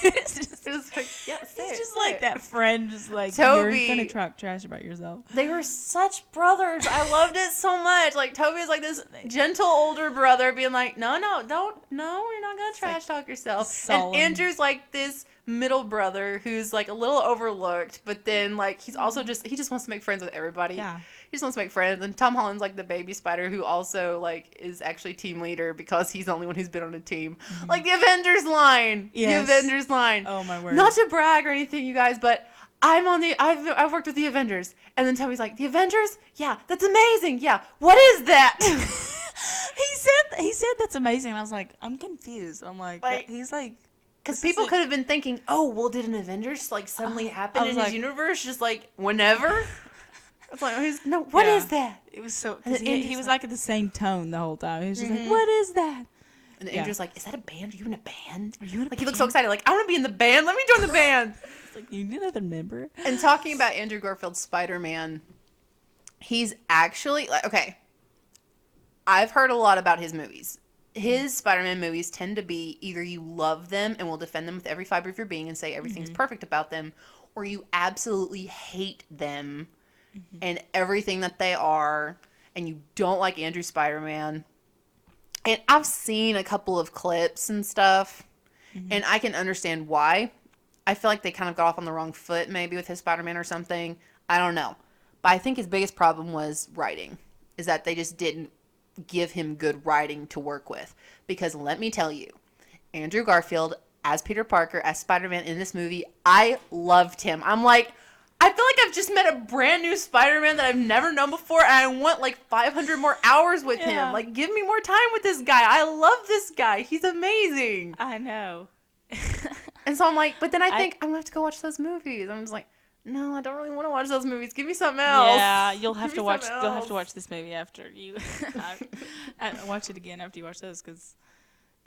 Speaker 1: It's just,
Speaker 2: It was like, yeah, say
Speaker 1: he's
Speaker 2: it,
Speaker 1: just
Speaker 2: say
Speaker 1: like
Speaker 2: it.
Speaker 1: that friend, just like,
Speaker 2: Toby.
Speaker 1: you're going to talk trash about yourself.
Speaker 2: They were such brothers. I loved it so much. Like, Toby's like this gentle older brother being like, no, you're not going to trash talk yourself.
Speaker 1: solemn.
Speaker 2: And Andrew's like this middle brother who's like a little overlooked, but then like he's also he just wants to make friends with everybody.
Speaker 1: Yeah.
Speaker 2: He just wants to make friends. And Tom Holland's like the baby spider who also like is actually team leader because he's the only one who's been on a team. Like the Avengers line.
Speaker 1: Yes.
Speaker 2: The Avengers line.
Speaker 1: Oh, my word.
Speaker 2: Not to brag or anything, you guys, but I've worked with the Avengers. And then Toby's like, the Avengers? Yeah, that's amazing. Yeah. What is that?
Speaker 1: He said that's amazing. And I was like, I'm confused. I'm like he's like,
Speaker 2: Because people could have been thinking, oh, well, did an Avengers like suddenly happen in his
Speaker 1: like,
Speaker 2: universe just like whenever? It's like, what is that?
Speaker 1: It was so,
Speaker 2: And
Speaker 1: cause
Speaker 2: then
Speaker 1: he was like at the same tone the whole time. He was just
Speaker 2: Mm-hmm.
Speaker 1: like, what is that?
Speaker 2: And Andrew's like, is that a band? Are you in a band?
Speaker 1: Are you in a
Speaker 2: Like, he looks so excited. Like, I want to be in the band. Let me join the band.
Speaker 1: It's like, you need another member.
Speaker 2: And talking about Andrew Garfield's Spider-Man, he's actually, like, okay, I've heard a lot about his movies. His Spider-Man movies tend to be either you love them and will defend them with every fiber of your being and say everything's perfect about them, or you absolutely hate them and everything that they are, and you don't like Andrew Spider-Man. And I've seen a couple of clips and stuff, and I can understand why. I feel like they kind of got off on the wrong foot maybe with his Spider-Man or something. I don't know. But I think his biggest problem was writing, is that they just didn't give him good writing to work with. Because let me tell you, Andrew Garfield as Peter Parker, as Spider-Man in this movie, I loved him. I'm like, I feel like I've just met a brand new Spider-Man that I've never known before, and I want like 500 more hours with him. Like, give me more time with this guy. I love this guy. He's amazing.
Speaker 1: I know.
Speaker 2: And so I'm like, but then I think I'm going to have to go watch those movies. I'm just like, no, I don't really want to watch those movies. Give me something else.
Speaker 1: Yeah, you'll have
Speaker 2: Give
Speaker 1: to
Speaker 2: me
Speaker 1: watch.
Speaker 2: something
Speaker 1: You'll have
Speaker 2: else.
Speaker 1: to watch this movie after you. I watch it again after you watch those because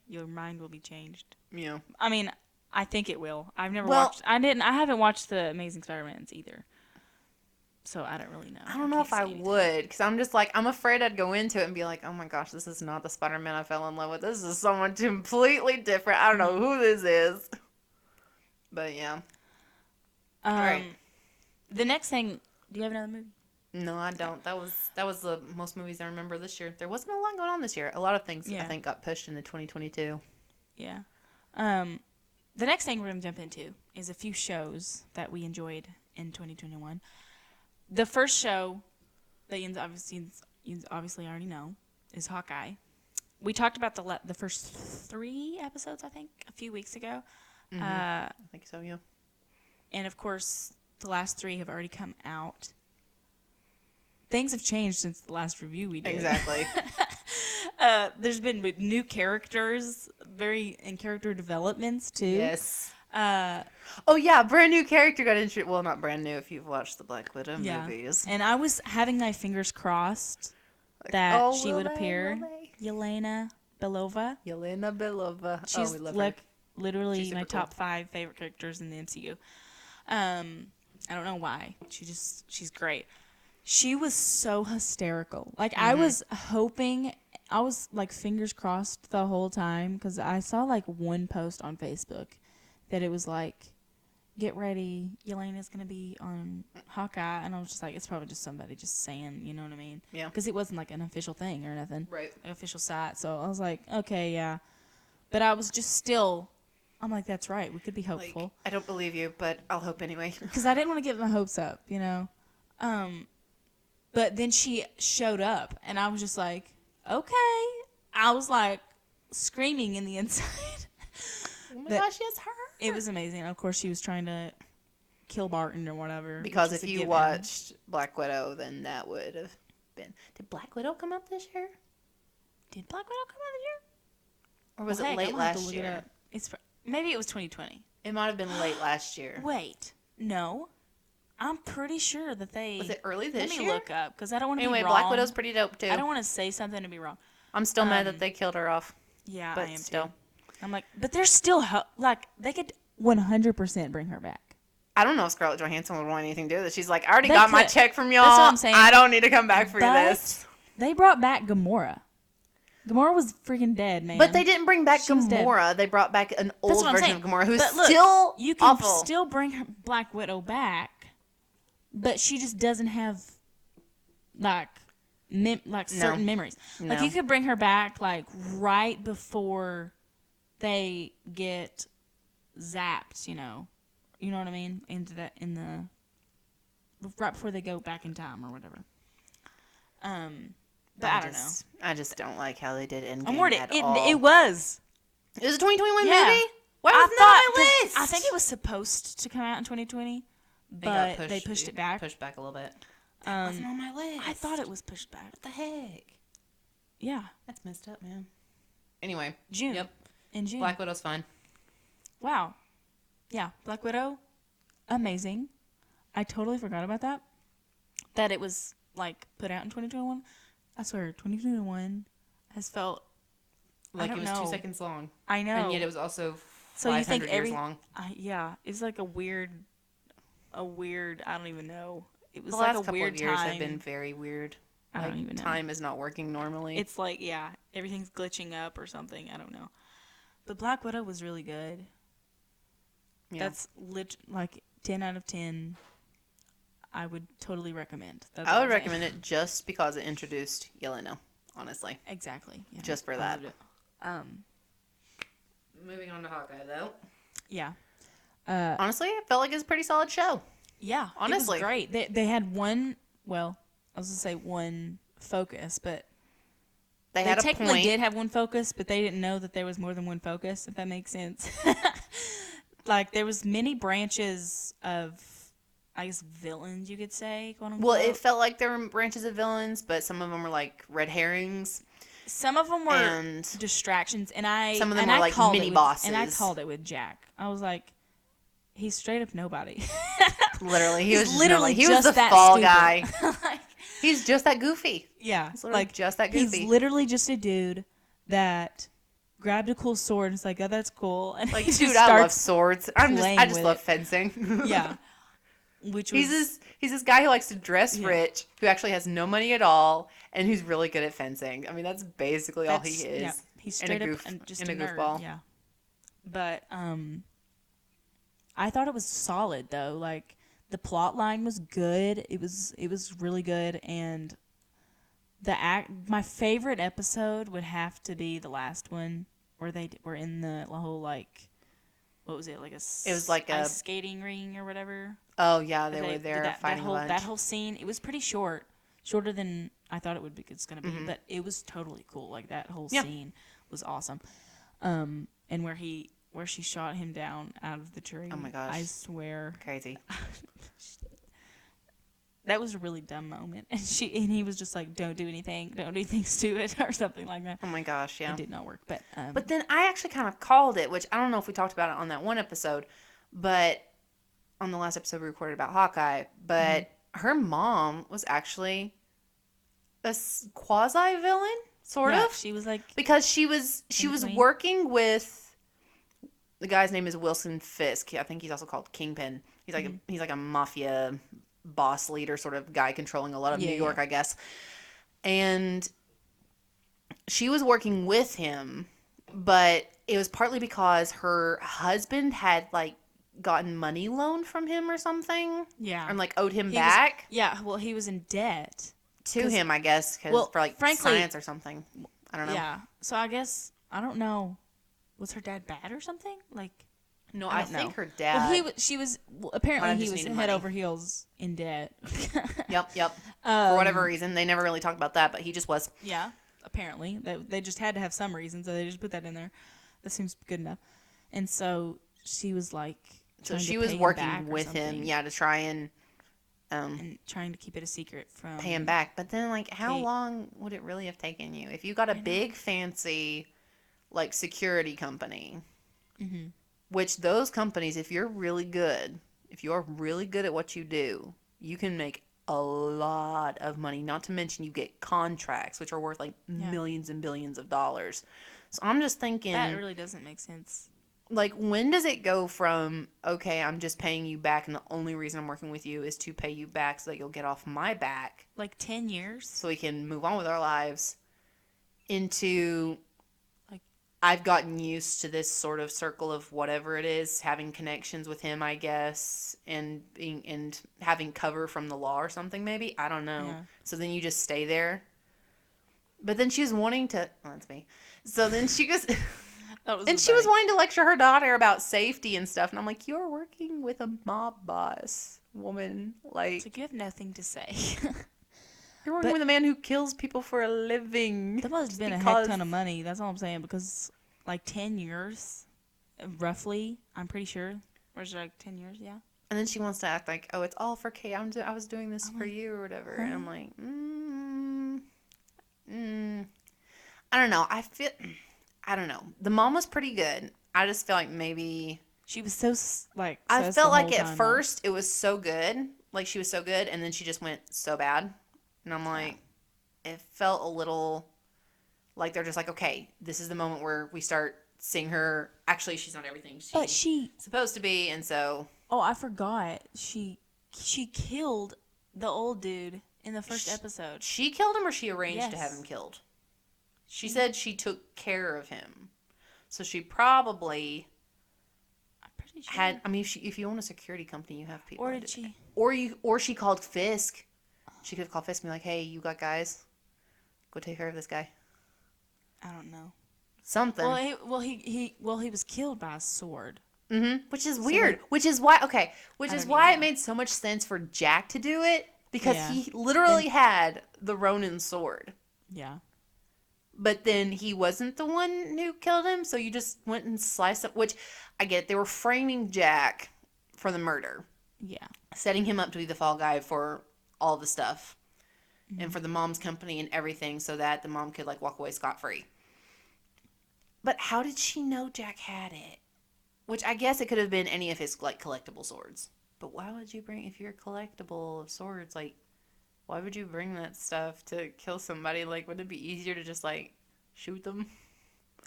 Speaker 1: your mind will be changed.
Speaker 2: Yeah.
Speaker 1: I mean, I think it will. I've never
Speaker 2: Well-
Speaker 1: watched. I haven't watched the Amazing Spider-Mans either. So I don't really know.
Speaker 2: I don't know if I would, because I'm just like, I'm afraid I'd go into it and be like, oh my gosh, this is not the Spider-Man I fell in love with. This is someone completely different. I don't know who this is. But yeah. Right.
Speaker 1: The next thing, do you have another movie?
Speaker 2: No, I don't. That was the most movies I remember this year. There wasn't a lot going on this year. A lot of things I think got pushed into 2022.
Speaker 1: Yeah. The next thing we're going to jump into is a few shows that we enjoyed in 2021. The first show that you obviously already know is Hawkeye. We talked about the first 3 episodes, I think, a few weeks ago.
Speaker 2: I think so, yeah.
Speaker 1: And, of course, the last 3 have already come out. Things have changed since the last review we did.
Speaker 2: Exactly.
Speaker 1: There's been new characters, and character developments, too.
Speaker 2: Yes. Oh, yeah, brand new character got introduced. Well, not brand new if you've watched the Black Widow movies.
Speaker 1: And I was having my fingers crossed that she would appear. Yelena Belova.
Speaker 2: Yelena Belova.
Speaker 1: She's
Speaker 2: we love
Speaker 1: like
Speaker 2: her.
Speaker 1: literally
Speaker 2: She's
Speaker 1: my
Speaker 2: super
Speaker 1: top 5 favorite characters in the MCU. I don't know why. She's great. She was so hysterical. Like, I was hoping, I was like fingers crossed the whole time because I saw like one post on Facebook that it was like, get ready, Yelena's going to be on Hawkeye. And I was just like, it's probably just somebody just saying, you know what I mean?
Speaker 2: Yeah.
Speaker 1: Because it wasn't like an official thing or nothing.
Speaker 2: Right.
Speaker 1: An official site. So I was like, okay, yeah. But I was just still, I'm like, that's right. We could be hopeful.
Speaker 2: Like, I don't believe you, but I'll hope anyway.
Speaker 1: Because I didn't want to get my hopes up, you know? But then she showed up, and I was just like, okay. I was like screaming in the inside.
Speaker 2: Oh my gosh, yes, her.
Speaker 1: It was amazing. Of course, she was trying to kill Barton or whatever.
Speaker 2: Because
Speaker 1: which is
Speaker 2: if
Speaker 1: a
Speaker 2: you
Speaker 1: given.
Speaker 2: watched Black Widow, then that would have been. Did Black Widow come out this year?
Speaker 1: Did Black Widow come out this year?
Speaker 2: Or was
Speaker 1: Well,
Speaker 2: it
Speaker 1: heck,
Speaker 2: late
Speaker 1: I'm gonna have to
Speaker 2: last
Speaker 1: look it
Speaker 2: year?
Speaker 1: up. Maybe it was 2020.
Speaker 2: It might have been late last year.
Speaker 1: Wait, no. I'm pretty sure that they...
Speaker 2: Was it early this year?
Speaker 1: Let me look up, because I don't want to
Speaker 2: Anyway,
Speaker 1: be wrong.
Speaker 2: Black Widow's pretty dope, too.
Speaker 1: I don't want to say something to be wrong.
Speaker 2: I'm still mad that they killed her off.
Speaker 1: Yeah,
Speaker 2: but
Speaker 1: I am
Speaker 2: still.
Speaker 1: too. I'm like, but there's still like they could 100% bring her back.
Speaker 2: I don't know if Scarlett Johansson would want anything to do with it. She's like, I already
Speaker 1: They
Speaker 2: got my
Speaker 1: could.
Speaker 2: check from y'all.
Speaker 1: That's what I'm saying.
Speaker 2: I don't need to come back for
Speaker 1: But
Speaker 2: this.
Speaker 1: they brought back Gamora. Gamora was freaking dead, man.
Speaker 2: But they didn't bring back
Speaker 1: She was dead.
Speaker 2: Gamora. They brought back an
Speaker 1: That's
Speaker 2: old
Speaker 1: what I'm
Speaker 2: version
Speaker 1: saying.
Speaker 2: of Gamora who's
Speaker 1: But look,
Speaker 2: still
Speaker 1: you can
Speaker 2: awful.
Speaker 1: still bring her Black Widow back, but she just doesn't have like certain memories. Like
Speaker 2: No.
Speaker 1: you could bring her back like right before they get zapped, you know what I mean, right before they go back in time or whatever. But I don't know.
Speaker 2: I just don't like how they did Endgame
Speaker 1: I'm worried.
Speaker 2: at all.
Speaker 1: It was.
Speaker 2: It was a 2021
Speaker 1: Yeah.
Speaker 2: movie? Why was it not on my list?
Speaker 1: I think it was supposed to come out in 2020, but they pushed it back.
Speaker 2: Pushed back a little bit. It wasn't on my list.
Speaker 1: I thought it was pushed back.
Speaker 2: What the heck?
Speaker 1: Yeah.
Speaker 2: That's messed up, man. Anyway.
Speaker 1: June.
Speaker 2: Yep.
Speaker 1: In June.
Speaker 2: Black Widow's fine.
Speaker 1: Wow. Yeah. Black Widow. Amazing. I totally forgot about that. That it was like put out in 2021. I swear, 2021 has felt
Speaker 2: Like
Speaker 1: I don't
Speaker 2: it was
Speaker 1: know.
Speaker 2: 2 seconds long.
Speaker 1: I know.
Speaker 2: And yet it was also
Speaker 1: So
Speaker 2: 500
Speaker 1: you think
Speaker 2: years long.
Speaker 1: Yeah, it's like a weird. I don't even know. It was
Speaker 2: The
Speaker 1: like
Speaker 2: last
Speaker 1: a
Speaker 2: couple
Speaker 1: weird
Speaker 2: of years
Speaker 1: time.
Speaker 2: have been very weird.
Speaker 1: I don't even know.
Speaker 2: Time is not working normally.
Speaker 1: It's like, yeah, everything's glitching up or something. I don't know. But Black Widow was really good.
Speaker 2: Yeah.
Speaker 1: That's like 10 out of 10. I would totally recommend. That's
Speaker 2: I
Speaker 1: all
Speaker 2: would
Speaker 1: I'm saying.
Speaker 2: recommend it just because it introduced Yelena, honestly.
Speaker 1: Exactly. Yeah.
Speaker 2: Just for
Speaker 1: I
Speaker 2: that.
Speaker 1: loved it.
Speaker 2: Moving on to Hawkeye, though.
Speaker 1: Yeah.
Speaker 2: Honestly, it felt like it was a pretty solid show.
Speaker 1: Yeah.
Speaker 2: Honestly.
Speaker 1: It was great. They had one, well, I was going to say one focus, but
Speaker 2: They
Speaker 1: they
Speaker 2: had a
Speaker 1: technically
Speaker 2: point.
Speaker 1: did have one focus, but they didn't know that there was more than one focus, if that makes sense. Like, there was many branches of, I guess, villains, you could say, quote unquote.
Speaker 2: Well, it felt like there were branches of villains, but some of them were like red herrings.
Speaker 1: Some of them were
Speaker 2: And
Speaker 1: distractions, and
Speaker 2: some of them were like mini bosses.
Speaker 1: And I called it with Jack. I was like, he's straight up nobody.
Speaker 2: Literally, he
Speaker 1: He's
Speaker 2: was just
Speaker 1: literally
Speaker 2: he was
Speaker 1: just
Speaker 2: the
Speaker 1: that
Speaker 2: fall
Speaker 1: stupid.
Speaker 2: guy.
Speaker 1: Like,
Speaker 2: He's just that goofy.
Speaker 1: yeah,
Speaker 2: He's literally
Speaker 1: like
Speaker 2: just that goofy.
Speaker 1: He's literally just a dude that grabbed a cool sword and was like, "Oh, that's cool." And
Speaker 2: Like,
Speaker 1: he
Speaker 2: dude,
Speaker 1: just
Speaker 2: I love
Speaker 1: starts
Speaker 2: swords.
Speaker 1: playing
Speaker 2: I just
Speaker 1: with
Speaker 2: love
Speaker 1: it.
Speaker 2: fencing.
Speaker 1: Yeah, which was
Speaker 2: He's this guy who likes to dress
Speaker 1: Yeah.
Speaker 2: rich, who actually has no money at all, and who's really good at fencing. I mean, that's basically all he is.
Speaker 1: Yeah, he's
Speaker 2: And a
Speaker 1: straight
Speaker 2: goof-
Speaker 1: up and just
Speaker 2: and
Speaker 1: a
Speaker 2: a
Speaker 1: nerd.
Speaker 2: goofball.
Speaker 1: Yeah, but I thought it was solid though. Like the plot line was good. It was really good, and my favorite episode would have to be the last one where they were in the whole like, what was it, like
Speaker 2: It was like a-
Speaker 1: ice skating ring or whatever.
Speaker 2: Oh yeah, they were
Speaker 1: did
Speaker 2: there fighting a bunch.
Speaker 1: that whole scene. It was pretty shorter than I thought it would be. It's gonna be,
Speaker 2: Mm-hmm.
Speaker 1: but it was totally cool. Like that whole
Speaker 2: Yeah.
Speaker 1: scene was awesome. And where she shot him down out of the tree.
Speaker 2: Oh my gosh.
Speaker 1: I swear
Speaker 2: Crazy.
Speaker 1: that was a really dumb moment. And he was just like, "Don't do anything stupid," or something like that.
Speaker 2: Oh my gosh, yeah.
Speaker 1: It did not work, but
Speaker 2: But then I actually kind of called it, which I don't know if we talked about it on that one episode, but on the last episode we recorded about Hawkeye, but her mom was actually a quasi-villain, sort
Speaker 1: yeah,
Speaker 2: of,
Speaker 1: she was like,
Speaker 2: because she was
Speaker 1: Queen.
Speaker 2: working with, the guy's name is Wilson Fisk. I think he's also called Kingpin. He's like he's like a mafia boss leader sort of guy controlling a lot of
Speaker 1: Yeah,
Speaker 2: New York,
Speaker 1: yeah.
Speaker 2: I guess. And she was working with him, but it was partly because her husband had like gotten money loaned from him or something,
Speaker 1: yeah,
Speaker 2: and like owed him
Speaker 1: He was-
Speaker 2: back
Speaker 1: yeah. Well, he was in debt.
Speaker 2: to
Speaker 1: 'cause-
Speaker 2: him, I guess,
Speaker 1: well,
Speaker 2: for like
Speaker 1: frankly-
Speaker 2: science or something. I don't know.
Speaker 1: Yeah. So I guess I don't know. Was her dad bad or something? Like,
Speaker 2: No,
Speaker 1: I
Speaker 2: I
Speaker 1: don't
Speaker 2: think
Speaker 1: know.
Speaker 2: her dad.
Speaker 1: well, she was apparently
Speaker 2: Might have
Speaker 1: he
Speaker 2: just
Speaker 1: was
Speaker 2: needed
Speaker 1: head
Speaker 2: money.
Speaker 1: over heels in debt.
Speaker 2: Yep. For whatever reason, they never really talked about that, but he just was.
Speaker 1: Yeah, apparently they just had to have some reason, so they just put that in there. That seems good enough. And so she was like,
Speaker 2: So
Speaker 1: trying
Speaker 2: she
Speaker 1: to
Speaker 2: was
Speaker 1: pay him
Speaker 2: working
Speaker 1: back or
Speaker 2: with him,
Speaker 1: something,
Speaker 2: yeah, to try and
Speaker 1: and trying to keep it a secret from
Speaker 2: pay him back. But then, like, how
Speaker 1: Kate.
Speaker 2: long would it really have taken you if you got a big fancy, like, security company?
Speaker 1: Mm-hmm.
Speaker 2: Which those companies, if you're really good, if you're really good at what you do, you can make a lot of money. Not to mention you get contracts, which are worth like millions and billions of dollars. So I'm just thinking,
Speaker 1: That really doesn't make sense.
Speaker 2: like, when does it go from, okay, I'm just paying you back, and the only reason I'm working with you is to pay you back so that you'll get off my back,
Speaker 1: Like 10 years?
Speaker 2: so we can move on with our lives, into,
Speaker 1: Like,
Speaker 2: I've gotten used to this sort of circle of whatever it is, having connections with him, I guess, and having cover from the law or something, maybe. I don't know.
Speaker 1: Yeah.
Speaker 2: So then you just stay there. But then she was wanting to, oh, that's me. So then she goes, and she was wanting to lecture her daughter about safety and stuff. And I'm like, you're working with a mob boss, woman.
Speaker 1: It's like, you have nothing to say.
Speaker 2: You're working with a man who kills people for a living.
Speaker 1: That must have been a heck ton of money. That's all I'm saying. Because, like, 10 years, roughly, I'm pretty sure. Or is it like 10 years? Yeah.
Speaker 2: And then she wants to act like, oh, it's all for Kate. I was doing this for you or whatever. And I'm like, I don't know. I don't know. The mom was pretty good. I just feel like maybe
Speaker 1: she was so, like,
Speaker 2: I felt like at first it was so good. Like, she was so good. And then she just went so bad. And I'm like, it felt a little like they're just like, okay, this is the moment where we start seeing her. Actually, she's not everything she's supposed to be. And so.
Speaker 1: Oh, I forgot. She killed the old dude in the first episode.
Speaker 2: She killed him, or she arranged to have him killed? She said she took care of him. So she probably
Speaker 1: I'm pretty sure.
Speaker 2: had. I mean, if you own a security company, you have people.
Speaker 1: Or did she?
Speaker 2: Or she called Fisk. She could have called Fisk and be like, "Hey, you got guys? Go take care of this guy."
Speaker 1: I don't know.
Speaker 2: Something.
Speaker 1: Well, he was killed by a sword.
Speaker 2: Mm-hmm. Which is weird. Like, which is why it made so much sense for Jack to do it, because he literally had the Ronin sword.
Speaker 1: Yeah.
Speaker 2: But then he wasn't the one who killed him, so you just went and sliced up. Which I get. They were framing Jack for the murder.
Speaker 1: Yeah.
Speaker 2: Setting him up to be the fall guy for all the stuff. Mm-hmm. And for the mom's company and everything, so that the mom could, like, walk away scot-free. But how did she know Jack had it? Which I guess it could have been any of his, like, collectible swords. But why would you bring, if you're collectible of swords, like, why would you bring that stuff to kill somebody? Like, would it be easier to just, like, shoot them?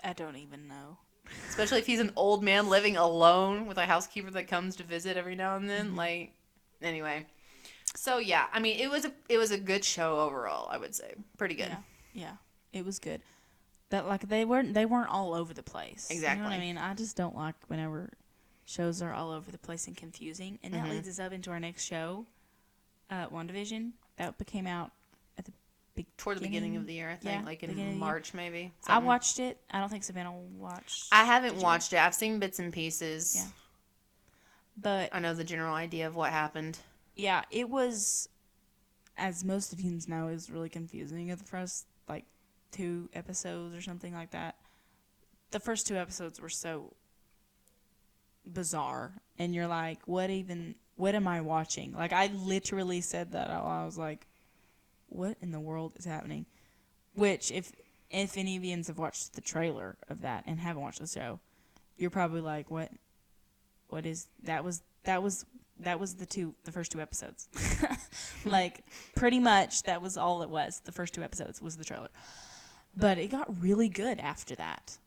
Speaker 1: I don't even know.
Speaker 2: Especially if he's an old man living alone with a housekeeper that comes to visit every now and then. Mm-hmm. Like, anyway. So, yeah. I mean, it was a good show overall, I would say. Pretty good.
Speaker 1: Yeah. It was good. That, like, they weren't all over the place.
Speaker 2: Exactly.
Speaker 1: You know what I mean? I just don't like whenever shows are all over the place and confusing. And that leads us up into our next show, WandaVision. That came out at
Speaker 2: toward the beginning of the year, I think. Like in March, maybe.
Speaker 1: Something. I watched it. I don't think Savannah watched.
Speaker 2: I haven't watched it. I've seen bits and pieces.
Speaker 1: Yeah. But
Speaker 2: I know the general idea of what happened.
Speaker 1: Yeah, it was, as most of you know, is really confusing at the first, like, 2 episodes or something like that. The first 2 episodes were so bizarre, and you're like, what am I watching? Like, I literally said that out loud. I was like, what in the world is happening? Which, if any of you have watched the trailer of that and haven't watched the show, you're probably like, what is, that was the first 2 episodes. Like, pretty much that was all it was. The first 2 episodes was the trailer. But it got really good after that.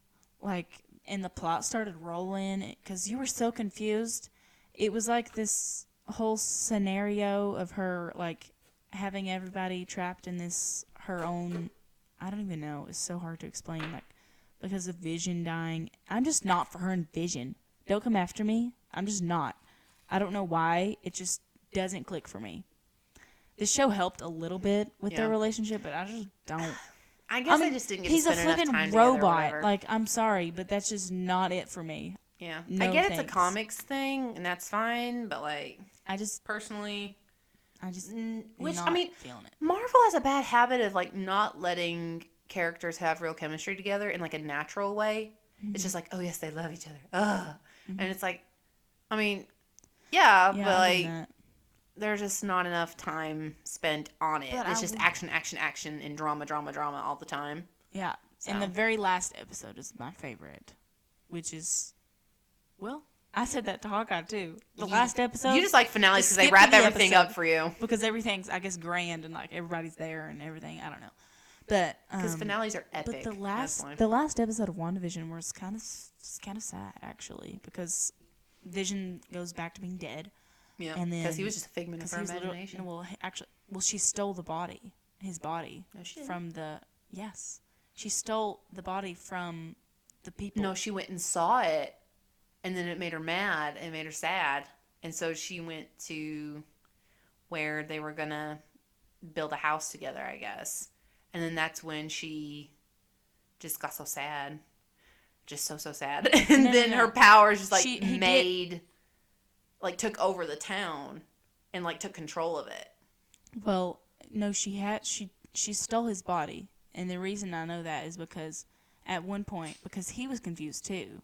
Speaker 1: Like, and the plot started rolling because you were so confused. It was like this whole scenario of her, like, having everybody trapped in this, her own, I don't even know. It's so hard to explain, like, because of Vision dying. I'm just not for her and Vision. Don't come after me. I'm just not. I don't know why. It just doesn't click for me. This show helped a little bit with their relationship, but I just don't.
Speaker 2: I guess I just didn't get to spend enough time together.
Speaker 1: He's a freaking robot. Like, I'm sorry, but that's just not it for me.
Speaker 2: Yeah.
Speaker 1: No,
Speaker 2: I get it's a comics thing, and that's fine, but, like,
Speaker 1: I just
Speaker 2: personally,
Speaker 1: which,
Speaker 2: I mean,
Speaker 1: feeling it.
Speaker 2: Marvel has a bad habit of, like, not letting characters have real chemistry together in, like, a natural way. Mm-hmm. It's just like, oh, yes, they love each other. Ugh. Mm-hmm. And it's like, I mean, yeah, but, like, there's just not enough time spent on it. It's just action, and drama all the time.
Speaker 1: Yeah. So. And the very last episode is my favorite, which is, well, I said that to Hawkeye too. The last episode.
Speaker 2: You just like finales because they
Speaker 1: skip
Speaker 2: wrap
Speaker 1: to the
Speaker 2: everything
Speaker 1: episode
Speaker 2: up for you.
Speaker 1: because everything's, I guess, grand and like everybody's there and everything. I don't know, but
Speaker 2: Because finales are epic.
Speaker 1: But the last episode of WandaVision was kind of sad actually, because Vision goes back to being dead.
Speaker 2: Yeah,
Speaker 1: and then
Speaker 2: because he was just a figment of her imagination.
Speaker 1: She stole his body
Speaker 2: No, she didn't.
Speaker 1: from the she stole the body from the people.
Speaker 2: No, she went and saw it, and then it made her mad and made her sad, and so she went to where they were gonna build a house together, I guess, and then that's when she just got so sad, just so sad, and then her powers just like took over the town, and like took control of it.
Speaker 1: Well, no, she stole his body, and the reason I know that is because at one point, because he was confused too,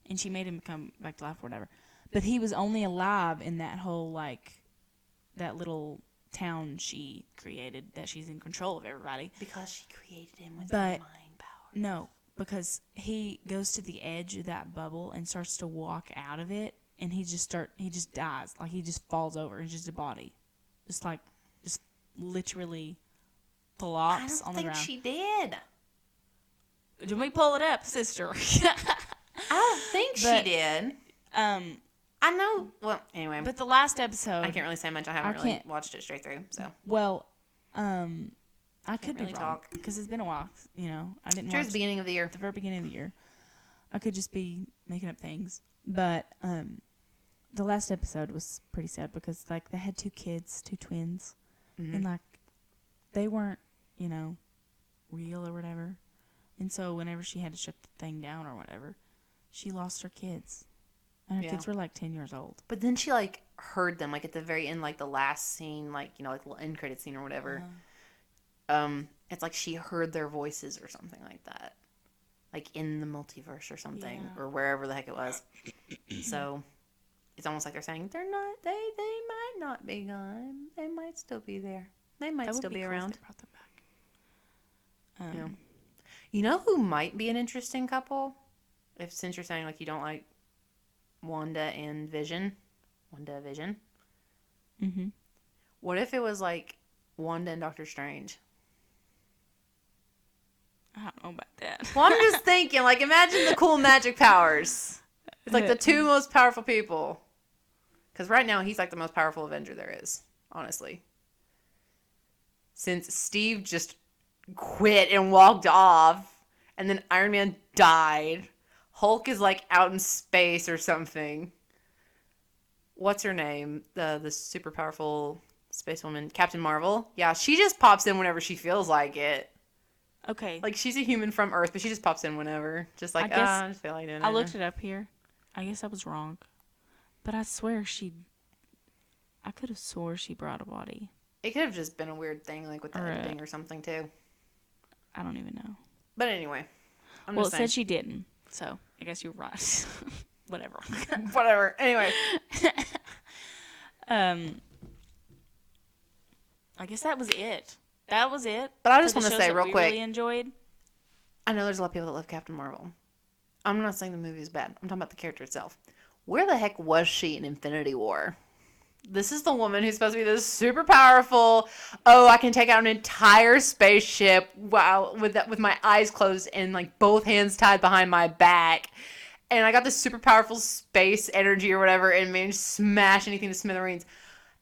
Speaker 1: and she made him come back to life or whatever, but he was only alive in that whole that little town she created, that she's in control of everybody.
Speaker 2: Because she created him with her mind power.
Speaker 1: No, because he goes to the edge of that bubble and starts to walk out of it, and he just dies, like he just falls over. He's just a body, just literally flops on the ground.
Speaker 2: I don't think she did.
Speaker 1: Let me pull it up, sister.
Speaker 2: I don't think she did. I know. Well, anyway.
Speaker 1: But the last episode,
Speaker 2: I can't really say much. I haven't really watched it straight through. So.
Speaker 1: Well, I could
Speaker 2: really
Speaker 1: be wrong
Speaker 2: talk
Speaker 1: because it's been a while. You know, I didn't.
Speaker 2: Sure, it's the beginning of the year.
Speaker 1: The very beginning of the year. I could just be making up things, but the last episode was pretty sad because like they had 2 kids, 2 twins, and like they weren't, real or whatever, and so whenever she had to shut the thing down or whatever, she lost her kids. And her kids were like 10 years old.
Speaker 2: But then she like heard them like at the very end, like the last scene, like like the end credit scene or whatever. It's like she heard their voices or something like that, like in the multiverse or something, or wherever the heck it was. So it's almost like they're saying they're not. They might not be gone. They might still be there. They might still be around.
Speaker 1: They brought them back.
Speaker 2: You know who might be an interesting couple? Since you're saying like you don't like Wanda and Vision.
Speaker 1: Mm-hmm.
Speaker 2: What if it was like Wanda and Doctor Strange?
Speaker 1: I don't know about that.
Speaker 2: Well, I'm just thinking, like, imagine the cool magic powers. It's like the 2 most powerful people. Because right now, he's like the most powerful Avenger there is, honestly. Since Steve just quit and walked off, and then Iron Man died. Hulk is like out in space or something. What's her name? The super powerful space woman, Captain Marvel. Yeah, she just pops in whenever she feels like it.
Speaker 1: Okay.
Speaker 2: Like she's a human from Earth, but she just pops in whenever. Just like, I just feel like doing it.
Speaker 1: I looked it up here. I guess I was wrong. But I swear I could have swore she brought a body.
Speaker 2: It could have just been a weird thing, like with the editing or something too.
Speaker 1: I don't even know.
Speaker 2: But anyway.
Speaker 1: It said she didn't. So, I guess you're right. Whatever.
Speaker 2: Whatever. Anyway.
Speaker 1: I guess that was it. That was it.
Speaker 2: But I just want to say real quick.
Speaker 1: Really enjoyed.
Speaker 2: I know there's a lot of people that love Captain Marvel. I'm not saying the movie is bad. I'm talking about the character itself. Where the heck was she in Infinity War? This is the woman who's supposed to be this super powerful. Oh, I can take out an entire spaceship with my eyes closed and like both hands tied behind my back. And I got this super powerful space energy or whatever and managed to smash anything to smithereens.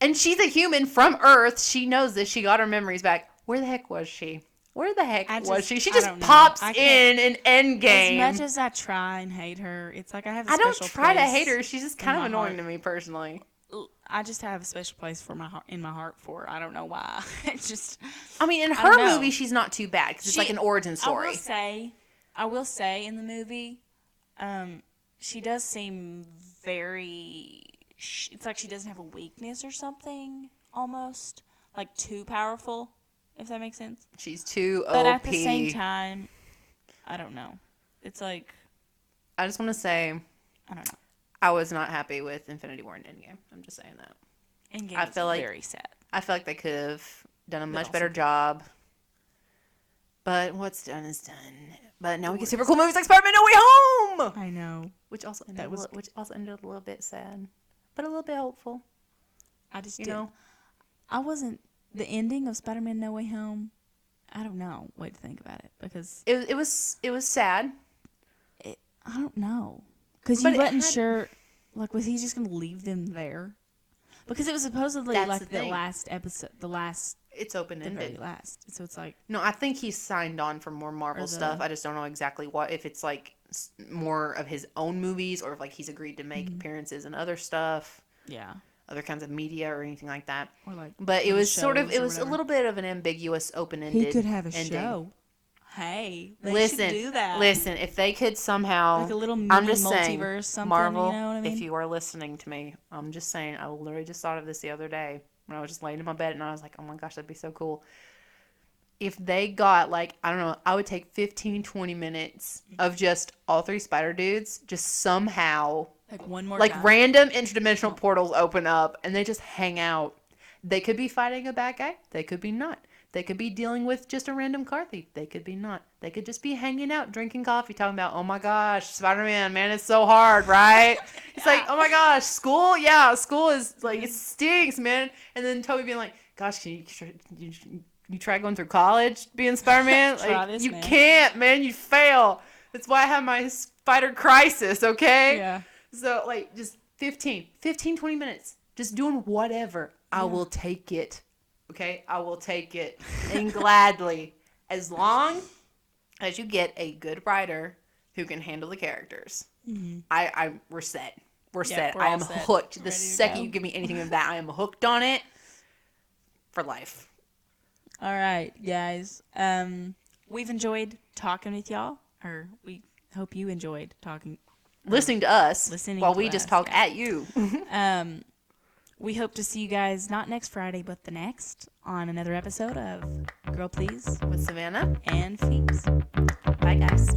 Speaker 2: And she's a human from Earth. She knows this. She got her memories back. Where the heck was she? Where the heck was she? She just pops in Endgame.
Speaker 1: As much as I try and hate her, it's like I have a
Speaker 2: special
Speaker 1: place.
Speaker 2: I don't try to hate her. She's just kind of annoying to me personally.
Speaker 1: I just have a special place in my heart for her. I don't know why. It's just.
Speaker 2: I mean, in her movie, she's not too bad because it's like an origin story.
Speaker 1: I will say in the movie, she does seem very. It's like she doesn't have a weakness or something, almost like too powerful. If that makes sense.
Speaker 2: She's too OP.
Speaker 1: But at the same time, I don't know. It's like.
Speaker 2: I just want to say.
Speaker 1: I don't know.
Speaker 2: I was not happy with Infinity War and Endgame. I'm just saying that.
Speaker 1: Endgame is very sad.
Speaker 2: I feel like they could have done a much better job. But what's done is done. But now we get super cool movies like Spider-Man: No Way Home,
Speaker 1: I know.
Speaker 2: which also ended a little bit sad, but a little bit hopeful.
Speaker 1: I just
Speaker 2: You
Speaker 1: did.
Speaker 2: know,
Speaker 1: I wasn't the ending of Spider-Man: No Way Home. I don't know what to think about it because
Speaker 2: it was sad.
Speaker 1: I don't know because
Speaker 2: But
Speaker 1: you
Speaker 2: it
Speaker 1: wasn't
Speaker 2: had-
Speaker 1: sure. Like, was he just gonna leave them there? Because it was supposedly
Speaker 2: That's
Speaker 1: like
Speaker 2: the
Speaker 1: the
Speaker 2: thing.
Speaker 1: last episode,
Speaker 2: It's
Speaker 1: the
Speaker 2: open-ended.
Speaker 1: very last. So it's like
Speaker 2: No, I think he's signed on for more Marvel
Speaker 1: Or the-
Speaker 2: stuff. I just don't know exactly what, if it's like more of his own movies or if like he's agreed to make appearances in other stuff,
Speaker 1: yeah,
Speaker 2: other kinds of media or anything like that.
Speaker 1: or like.
Speaker 2: But it
Speaker 1: little
Speaker 2: was sort of,
Speaker 1: shows
Speaker 2: it
Speaker 1: or
Speaker 2: was a
Speaker 1: whatever.
Speaker 2: little bit of an ambiguous open-ended
Speaker 1: He could have a
Speaker 2: ending.
Speaker 1: show. Hey, they
Speaker 2: Listen,
Speaker 1: should do that.
Speaker 2: listen, if they could somehow,
Speaker 1: Like a little mini
Speaker 2: I'm just saying,
Speaker 1: multiverse, something.
Speaker 2: Marvel,
Speaker 1: you know what I mean?
Speaker 2: if you are listening to me, I'm just saying, I literally just thought of this the other day when I was just laying in my bed and I was like, oh my gosh, that'd be so cool. If they got like, I don't know, I would take 15, 20 minutes of just all three spider dudes, just somehow,
Speaker 1: Like one more
Speaker 2: like
Speaker 1: time.
Speaker 2: random interdimensional portals open up and they just hang out. They could be fighting a bad guy. They could be not. They could be dealing with just a random car thief. They could be not. They could just be hanging out, drinking coffee, talking about, oh my gosh, Spider-Man, man, it's so hard, right? It's like, oh my gosh, school? Yeah, school is like, it stinks, man. And then Toby being like, gosh, can you try going through college being Spider-Man?
Speaker 1: Try
Speaker 2: Like,
Speaker 1: this,
Speaker 2: you
Speaker 1: man.
Speaker 2: can't, man, you fail. That's why I have my spider crisis, okay?
Speaker 1: Yeah.
Speaker 2: So, like, just 15, 20 minutes. Just doing whatever. I will take it. Okay? I will take it. And gladly. As long as you get a good writer who can handle the characters. We're set. We're set.
Speaker 1: we're
Speaker 2: I
Speaker 1: all
Speaker 2: am
Speaker 1: set.
Speaker 2: hooked. The
Speaker 1: Ready to
Speaker 2: second
Speaker 1: go.
Speaker 2: you give me anything of that, I am hooked on it for life.
Speaker 1: All right, guys. We've enjoyed talking with y'all, or we hope you enjoyed talking.
Speaker 2: Listening to us
Speaker 1: Listening
Speaker 2: while
Speaker 1: to
Speaker 2: we just
Speaker 1: us,
Speaker 2: talk
Speaker 1: yeah.
Speaker 2: at you.
Speaker 1: We hope to see you guys not next Friday, but the next on another episode of Girl Please
Speaker 2: With Savannah.
Speaker 1: and Phoebes.
Speaker 2: Bye, guys.